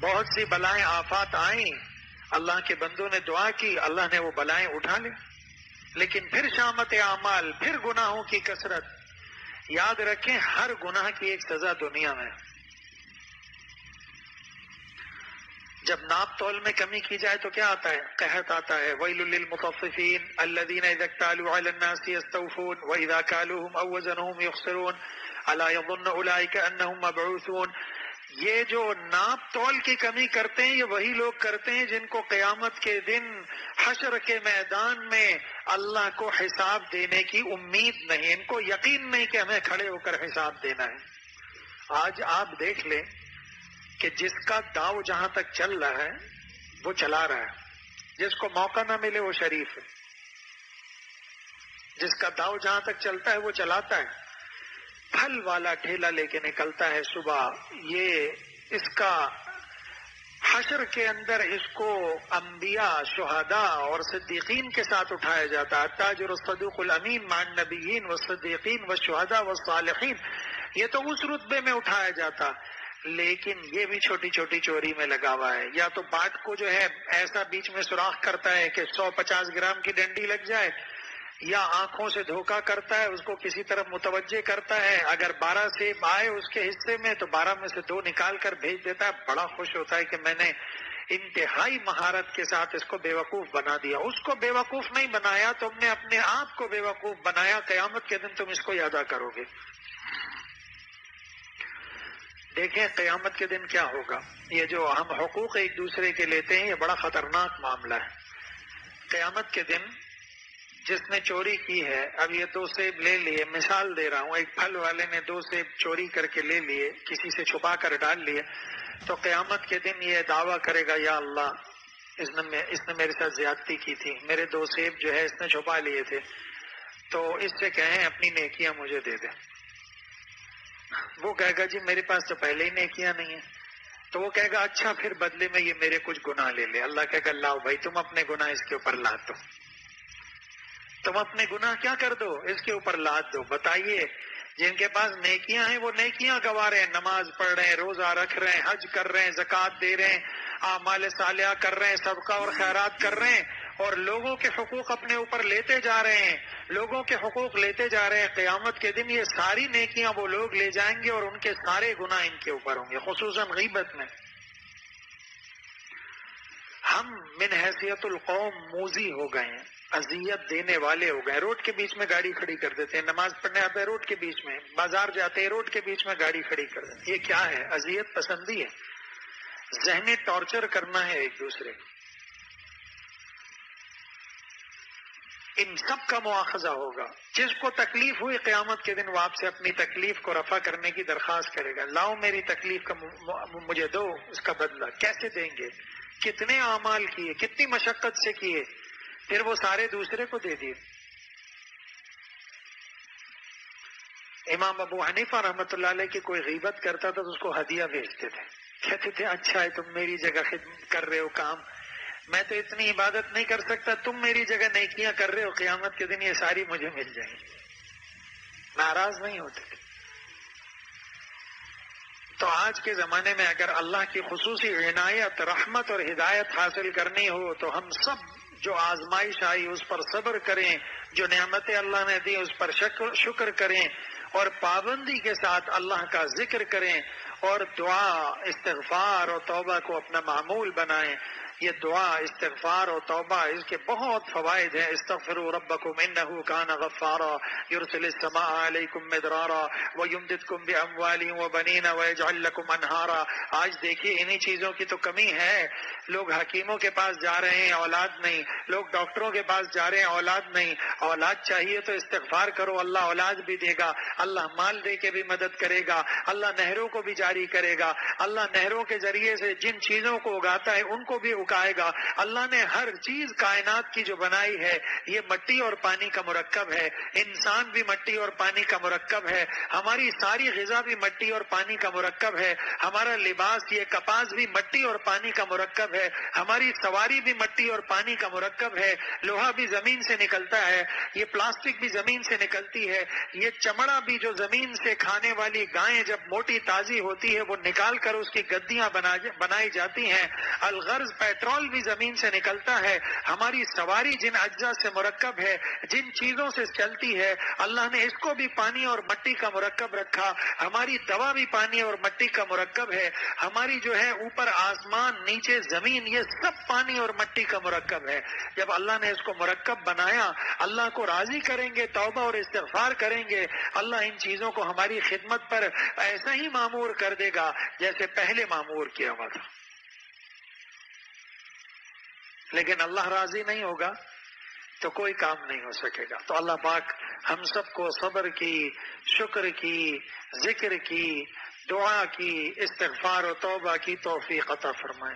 بہت سی بلائیں آفات آئیں، اللہ کے بندوں نے دعا کی، اللہ نے وہ بلائیں اٹھا لی. لیکن پھر شامت اعمال، پھر گناہوں کی کثرت. یاد رکھیں ہر گناہ کی ایک سزا دنیا میں. جب ناپ تول میں کمی کی جائے تو کیا آتا ہے؟ قحط آتا ہے. ویل للمطففین الذین اذا اکتالوا علی الناس یستوفون واذا کالوهم او وزنهم یخسرون الا یظن اولئک انهم مبعوثون. یہ جو ناپ تول کی کمی کرتے ہیں یہ وہی لوگ کرتے ہیں جن کو قیامت کے دن حشر کے میدان میں اللہ کو حساب دینے کی امید نہیں، ان کو یقین نہیں کہ ہمیں کھڑے ہو کر حساب دینا ہے۔ آج آپ دیکھ لیں کہ جس کا داؤ جہاں تک چل رہا ہے وہ چلا رہا ہے، جس کو موقع نہ ملے وہ شریف ہے، جس کا داؤ جہاں تک چلتا ہے وہ چلاتا ہے۔ پھل والا ٹھیلا لے کے نکلتا ہے صبح، یہ اس کا حشر کے اندر اس کو انبیاء، شہداء اور صدیقین کے ساتھ اٹھایا جاتا ہے۔ التاجر الصدوق الامین مع النبیین والصدیقین والشہداء والصالحین، یہ تو اس رتبے میں اٹھایا جاتا، لیکن یہ بھی چھوٹی چھوٹی چوری میں لگا ہوا ہے۔ یا تو باٹ کو جو ہے ایسا بیچ میں سوراخ کرتا ہے کہ 150 گرام کی ڈنڈی لگ جائے، یا آنکھوں سے دھوکا کرتا ہے، اس کو کسی طرف متوجہ کرتا ہے، اگر 12 سیب آئے اس کے حصے میں تو 12 میں سے 2 نکال کر بھیج دیتا ہے، بڑا خوش ہوتا ہے کہ میں نے انتہائی مہارت کے ساتھ اس کو بیوقوف بنا دیا۔ اس کو بیوقوف نہیں بنایا، تم نے اپنے آپ کو بیوقوف بنایا، قیامت کے دن تم اس کو یاد کرو گے۔ دیکھیں قیامت کے دن کیا ہوگا۔ یہ جو ہم حقوق ایک دوسرے کے لیتے ہیں یہ بڑا خطرناک معاملہ ہے۔ قیامت کے دن جس نے چوری کی ہے، اب یہ 2 سیب لے لیے، مثال دے رہا ہوں، ایک پھل والے نے 2 سیب چوری کر کے لے لیے، کسی سے چھپا کر ڈال لیے، تو قیامت کے دن یہ دعویٰ کرے گا یا اللہ اس نے میرے ساتھ زیادتی کی تھی، میرے 2 سیب جو ہے اس نے چھپا لیے تھے، تو اس سے کہیں اپنی نیکیاں مجھے دے دے۔ وہ کہے گا جی میرے پاس تو پہلے ہی نیکیاں نہیں ہیں، تو وہ کہے گا اچھا پھر بدلے میں یہ میرے کچھ گناہ لے لے۔ اللہ کہے گا لاؤ بھائی تم اپنے گناہ اس کے اوپر لاد دو، تم اپنے گناہ کیا کر دو، اس کے اوپر لاد دو۔ بتائیے جن کے پاس نیکیاں ہیں وہ نیکیاں گوا رہے ہیں، نماز پڑھ رہے ہیں، روزہ رکھ رہے ہیں، حج کر رہے ہیں، زکوٰۃ دے رہے ہیں، اعمال صالحہ کر رہے ہیں، صدقہ اور خیرات کر رہے ہیں، اور لوگوں کے حقوق اپنے اوپر لیتے جا رہے ہیں، لوگوں کے حقوق لیتے جا رہے ہیں۔ قیامت کے دن یہ ساری نیکیاں وہ لوگ لے جائیں گے اور ان کے سارے گناہ ان کے اوپر ہوں گے، خصوصاً غیبت میں۔ ہم من حیثیت القوم موذی ہو گئے ہیں، اذیت دینے والے ہو گئے۔ روڈ کے بیچ میں گاڑی کھڑی کر دیتے ہیں، نماز پڑھنے آتے ہیں روڈ کے بیچ میں، بازار جاتے ہیں روڈ کے بیچ میں گاڑی کھڑی کر دیتے ہیں۔ یہ کیا ہے؟ اذیت پسندی ہے، ذہنی ٹارچر کرنا ہے ایک دوسرے کو۔ ان سب کا مواخذہ ہوگا۔ جس کو تکلیف ہوئی قیامت کے دن وہ آپ سے اپنی تکلیف کو رفع کرنے کی درخواست کرے گا، لاؤ میری تکلیف کا مجھے دو، اس کا بدلہ۔ کیسے دیں گے؟ کتنے اعمال کیے، کتنی مشقت سے کیے، پھر وہ سارے دوسرے کو دے دیے۔ امام ابو حنیفہ رحمۃ اللہ علیہ کی کوئی غیبت کرتا تھا تو اس کو ہدیہ بھیجتے تھے، کہتے تھے اچھا ہے تم میری جگہ خدمت کر رہے ہو کام، میں تو اتنی عبادت نہیں کر سکتا، تم میری جگہ نیکیاں کر رہے ہو، قیامت کے دن یہ ساری مجھے مل جائیں گی۔ ناراض نہیں ہوتے تھے۔ تو آج کے زمانے میں اگر اللہ کی خصوصی عنایت، رحمت اور ہدایت حاصل کرنی ہو تو ہم سب جو آزمائش آئی اس پر صبر کریں، جو نعمتیں اللہ نے دی اس پر شکر کریں، اور پابندی کے ساتھ اللہ کا ذکر کریں، اور دعا، استغفار اور توبہ کو اپنا معمول بنائیں۔ یہ دعا، استغفار اور توبہ اس کے بہت فوائد ہیں۔ استغفروا ربکم انہ کان غفارا یرسل السماء علیکم مدرارا ویمددکم باموال وبنین ویجعل لکم انہارا۔ آج دیکھیے انہی چیزوں کی تو کمی ہے۔ لوگ حکیموں کے پاس جا رہے ہیں، اولاد نہیں، لوگ ڈاکٹروں کے پاس جا رہے ہیں، اولاد نہیں۔ اولاد چاہیے تو استغفار کرو، اللہ اولاد بھی دے گا، اللہ مال دے کے بھی مدد کرے گا، اللہ نہروں کو بھی جاری کرے گا، اللہ نہروں کے ذریعے سے جن چیزوں کو اگاتا ہے ان کو بھی اگائے گا۔ اللہ نے ہر چیز کائنات کی جو بنائی ہے یہ مٹی اور پانی کا مرکب ہے، انسان بھی مٹی اور پانی کا مرکب ہے، ہماری ساری غذا بھی مٹی اور پانی کا مرکب ہے، ہمارا لباس یہ کپاس بھی مٹی اور پانی کا مرکب ہے، ہماری سواری بھی مٹی اور پانی کا مرکب ہے، لوہا بھی زمین سے نکلتا ہے، یہ پلاسٹک بھی زمین سے نکلتی ہے، یہ چمڑا بھی جو زمین سے کھانے والی گائیں جب موٹی تازی ہوتی ہے وہ نکال کر اس کی گدیاں بنائی جاتی ہیں۔ الغرض پیٹرول بھی زمین سے نکلتا ہے، ہماری سواری جن اجزاء سے مرکب ہے، جن چیزوں سے چلتی ہے، اللہ نے اس کو بھی پانی اور مٹی کا مرکب رکھا، ہماری دوا بھی پانی اور مٹی کا مرکب ہے، ہماری جو ہے اوپر آسمان نیچے زمین یہ سب پانی اور مٹی کا مرکب ہے۔ جب اللہ نے اس کو مرکب بنایا، اللہ کو راضی کریں گے، توبہ اور استغفار کریں گے، اللہ ان چیزوں کو ہماری خدمت پر ایسا ہی معمور کر دے گا جیسے پہلے معمور کیا ہوا تھا۔ لیکن اللہ راضی نہیں ہوگا تو کوئی کام نہیں ہو سکے گا۔ تو اللہ پاک ہم سب کو صبر کی، شکر کی، ذکر کی، دعا کی، استغفار و توبہ کی توفیق عطا فرمائے۔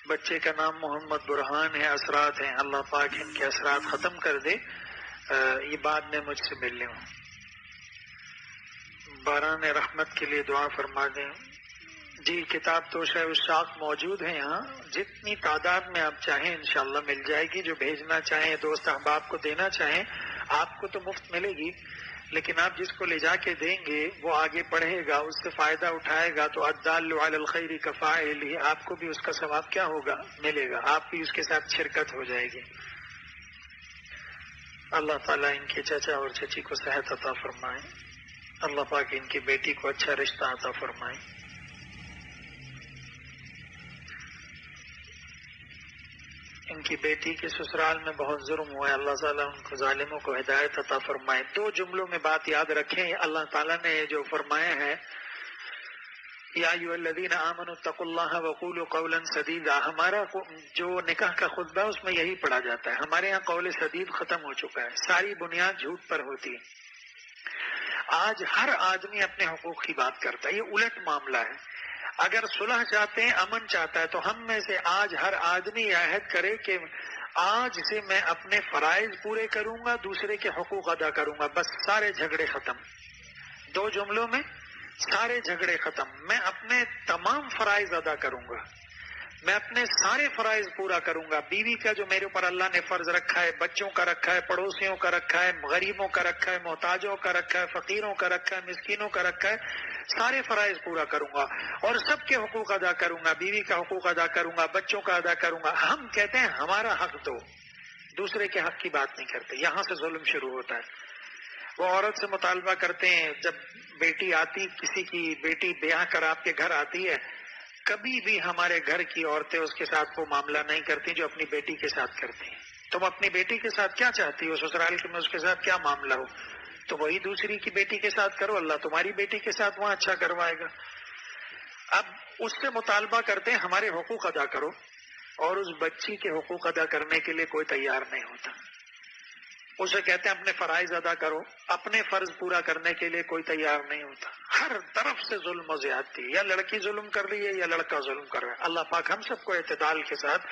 بچے کا نام محمد برہان ہے، اثرات ہیں، اللہ پاک ان کے اثرات ختم کر دے۔ یہ بعد میں مجھ سے مل لیں۔ باران رحمت کے لیے دعا فرما دیں۔ جی کتاب توشہ الشاق موجود ہے یہاں، جتنی تعداد میں آپ چاہیں انشاءاللہ مل جائے گی۔ جو بھیجنا چاہیں، دوست احباب کو دینا چاہیں، آپ کو تو مفت ملے گی، لیکن آپ جس کو لے جا کے دیں گے وہ آگے پڑھے گا، اس سے فائدہ اٹھائے گا، تو الدال علی الخیر کفاعلہ، آپ کو بھی اس کا ثواب کیا ہوگا؟ ملے گا، آپ بھی اس کے ساتھ شرکت ہو جائے گی۔ اللہ تعالیٰ ان کے چچا اور چچی کو صحت عطا فرمائے، اللہ پاک ان کی بیٹی کو اچھا رشتہ عطا فرمائے۔ ان کی بیٹی کے سسرال میں بہت ظلم ہوا ہے، اللہ تعالیٰ ان کو ظالموں کو ہدایت عطا فرمائے۔ دو جملوں میں بات یاد رکھیں، اللہ تعالیٰ نے جو فرمایا ہے یا ایھا الذین آمنوا اتقوا اللہ وقولوا قولا سدیدا، ہمارا جو نکاح کا خطبہ ہے اس میں یہی پڑھا جاتا ہے۔ ہمارے ہاں قول سدید ختم ہو چکا ہے، ساری بنیاد جھوٹ پر ہوتی ہے۔ آج ہر آدمی اپنے حقوق کی بات کرتا ہے، یہ الٹ معاملہ ہے۔ اگر صلح چاہتے ہیں، امن چاہتا ہے، تو ہم میں سے آج ہر آدمی عہد کرے کہ آج سے میں اپنے فرائض پورے کروں گا، دوسرے کے حقوق ادا کروں گا، بس سارے جھگڑے ختم۔ دو جملوں میں سارے جھگڑے ختم۔ میں اپنے تمام فرائض ادا کروں گا، میں اپنے سارے فرائض پورا کروں گا۔ بیوی کا جو میرے اوپر اللہ نے فرض رکھا ہے، بچوں کا رکھا ہے، پڑوسیوں کا رکھا ہے، غریبوں کا رکھا ہے، محتاجوں کا رکھا ہے، فقیروں کا رکھا ہے، مسکینوں کا رکھا ہے، سارے فرائض پورا کروں گا اور سب کے حقوق ادا کروں گا۔ بیوی کا حقوق ادا کروں گا، بچوں کا ادا کروں گا۔ ہم کہتے ہیں ہمارا حق دو، دوسرے کے حق کی بات نہیں کرتے، یہاں سے ظلم شروع ہوتا ہے۔ وہ عورت سے مطالبہ کرتے ہیں، جب بیٹی آتی، کسی کی بیٹی بیاہ کر آپ کے گھر آتی ہے، کبھی بھی ہمارے گھر کی عورتیں اس کے ساتھ وہ معاملہ نہیں کرتی جو اپنی بیٹی کے ساتھ کرتی ہیں۔ تم اپنی بیٹی کے ساتھ کیا چاہتی ہو؟ سسرال میں اس کے ساتھ کیا معاملہ ہو تو وہی دوسری کی بیٹی کے ساتھ کرو، اللہ تمہاری بیٹی کے ساتھ وہاں اچھا کروائے گا۔ اب اس سے مطالبہ کرتے ہیں ہمارے حقوق ادا کرو، اور اس بچی کے حقوق ادا کرنے کے لیے کوئی تیار نہیں ہوتا۔ اسے کہتے ہیں اپنے فرائض ادا کرو، اپنے فرض پورا کرنے کے لیے کوئی تیار نہیں ہوتا۔ ہر طرف سے ظلم و زیادتی، یا لڑکی ظلم کر رہی ہے یا لڑکا ظلم کر رہا ہے۔ اللہ پاک ہم سب کو اعتدال کے ساتھ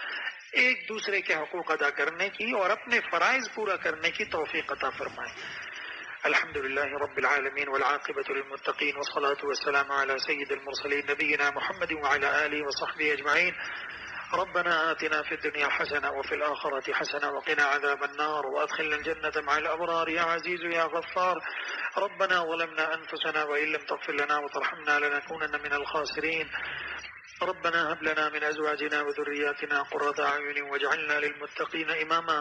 ایک دوسرے کے حقوق ادا کرنے کی اور اپنے فرائض پورا کرنے کی توفیق عطا فرمائے۔ الحمدللہ رب العالمین والعاقبۃ للمتقین والصلاة والسلام علی سید المرسلین نبینا محمد وعلی آلہ وصحبہ اجمعین۔ ربنا آتنا في الدنيا حسنة وفي الآخرة حسنة وقنا عذاب النار وأدخلنا الجنة مع الأبرار يا عزيز يا غفار. ربنا ظلمنا أنفسنا وإن لم تغفر لنا وترحمنا لنكونن من الخاسرين. ربنا هب لنا من أزواجنا وذرياتنا قرة أعين واجعلنا للمتقين إماما.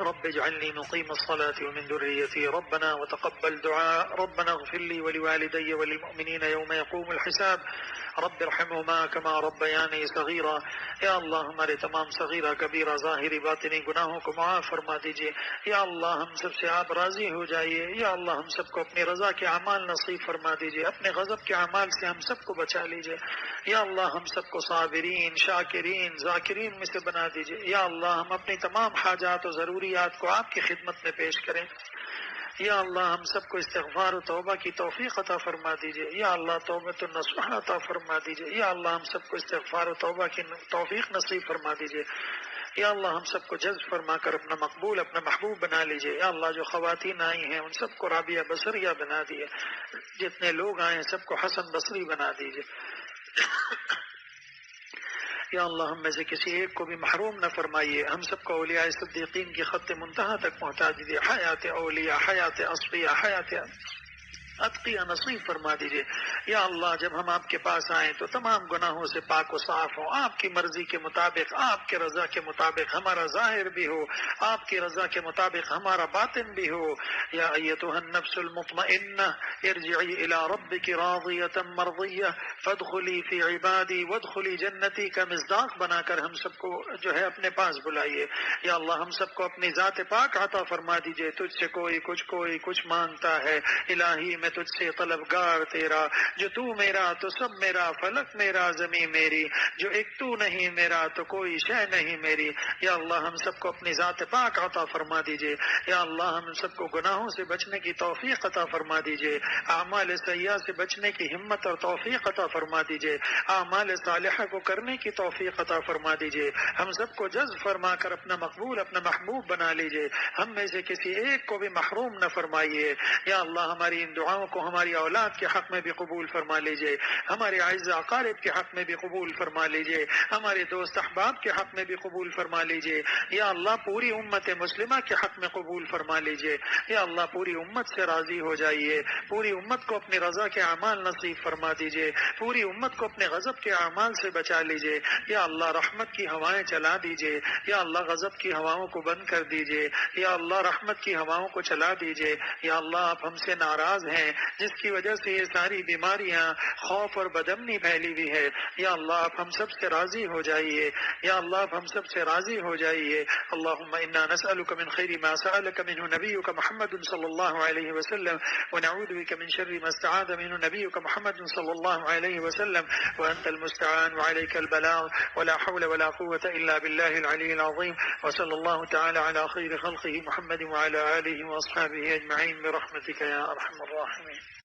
رب اجعلني مقيم الصلاة ومن ذريتي ربنا وتقبل دعاء. ربنا اغفر لي ولوالدي وللمؤمنين يوم يقوم الحساب. رب ارحمهما كما ربياني صغيرا. یا اللہ ہمارے تمام صغیرہ کبیرہ ظاہری باطنی گناہوں کو معاف فرما دیجئے. یا اللہ ہم سب سے آپ راضی ہو جائیے. یا اللہ ہم سب کو اپنی رضا کے اعمال نصیب فرما دیجئے، اپنے غضب کے اعمال سے ہم سب کو بچا لیجئے. یا اللہ ہم سب کو صابرین، شاکرین، ذاکرین میں سے بنا دیجئے. یا اللہ ہم اپنی تمام حاجات و ضروریات کو آپ کی خدمت میں پیش کریں. یا اللہ ہم سب کو استغفار و توبہ کی توفیق عطا فرما دیجئے. یا اللہ توبۃ النصوح عطا فرما دیجئے. یا اللہ ہم سب کو استغفار و توبہ کی توفیق نصیب فرما دیجئے. یا اللہ ہم سب کو جذب فرما کر اپنا مقبول، اپنا محبوب بنا لیجئے. یا اللہ جو خواتین آئی ہیں ان سب کو رابعہ بصریہ بنا دیجئے. جتنے لوگ آئے ہیں سب کو حسن بصری بنا دیجئے. یا اللہ ہم میں سے کسی ایک کو بھی محروم نہ فرمائیے. ہم سب کو اولیاء صدیقین کی خط منتہا تک پہنچا دیجیے. حیات اولیاء، حیات اصفیاء، حیات اتقیہ نصیب فرما دیجئے۔ یا اللہ جب ہم آپ کے پاس آئیں تو تمام گناہوں سے پاک و صاف ہوں، آپ کی مرضی کے مطابق، آپ کے رضا کے مطابق ہمارا ظاہر بھی ہو، آپ کی رضا کے مطابق ہمارا باطن بھی ہو۔ یا ایتھا النفس المطمئنہ ارجعی الی ربک راضیۃ مرضیہ فادخلی فی عبادی وادخلی جنتی کا مصداق بنا کر ہم سب کو جو ہے اپنے پاس بلائیے۔ یا اللہ ہم سب کو اپنی ذات پاک عطا فرما دیجئے۔ تجھ سے کوئی کچھ مانگتا ہے، الہی میں تجھ سے طلبگار تیرا، جو تو میرا تو سب میرا، فلک میرا زمین میری، جو ایک تو نہیں میرا تو کوئی شے نہیں میری۔ یا اللہ ہم سب کو اپنی ذات پاک عطا فرما دیجئے۔ یا اللہ ہم سب کو گناہوں سے بچنے کی توفیق عطا فرما دیجئے، اعمال سیئہ سے بچنے کی ہمت اور توفیق عطا فرما دیجئے، اعمال صالحہ کو کرنے کی توفیق عطا فرما دیجئے۔ ہم سب کو جذب فرما کر اپنا مقبول، اپنا محبوب بنا لیجئے، ہم میں سے کسی ایک کو بھی محروم نہ فرمائیے۔ یا اللہ ہماری ان دعاؤں کو ہماری اولاد کے حق میں بھی قبول فرما لیجئے، ہمارے اعز اقارب کے حق میں بھی قبول فرما لیجئے، ہمارے دوست احباب کے حق میں بھی قبول فرما لیجئے۔ یا اللہ پوری امت مسلمہ کے حق میں قبول فرما لیجئے۔ یا اللہ پوری امت سے راضی ہو جائیے، پوری امت کو اپنی رضا کے اعمال نصیب فرما دیجئے، پوری امت کو اپنے غضب کے اعمال سے بچا لیجئے۔ یا اللہ رحمت کی ہوائیں چلا دیجئے، یا اللہ غضب کی ہواؤں کو بند کر دیجئے، یا اللہ رحمت کی ہواؤں کو چلا دیجئے۔ یا اللہ آپ ہم سے ناراض ہیں جس کی وجہ سے یہ ساری بیماریاں، خوف اور بدامنی پھیلی ہوئی ہے، یا اللہ آپ ہم سب سے راضی ہو جائیے، یا اللہ آپ ہم سب سے راضی ہو جائیے۔ اللہم انا نسألک من خیر ما سألک منہ نبیک محمد صلی اللہ علیہ وسلم ونعوذ بک من شر ما استعاذ منہ نبیک محمد صلی اللہ علیہ وسلم وانت المستعان وعلیک البلاغ ولا حول ولا قوة الا باللہ العلی العظیم وصلی اللہ تعالی علی خیر خلقہ محمد وعلی آلہ واصحابہ اجمعین برحمتک یا ارحم الراحمین۔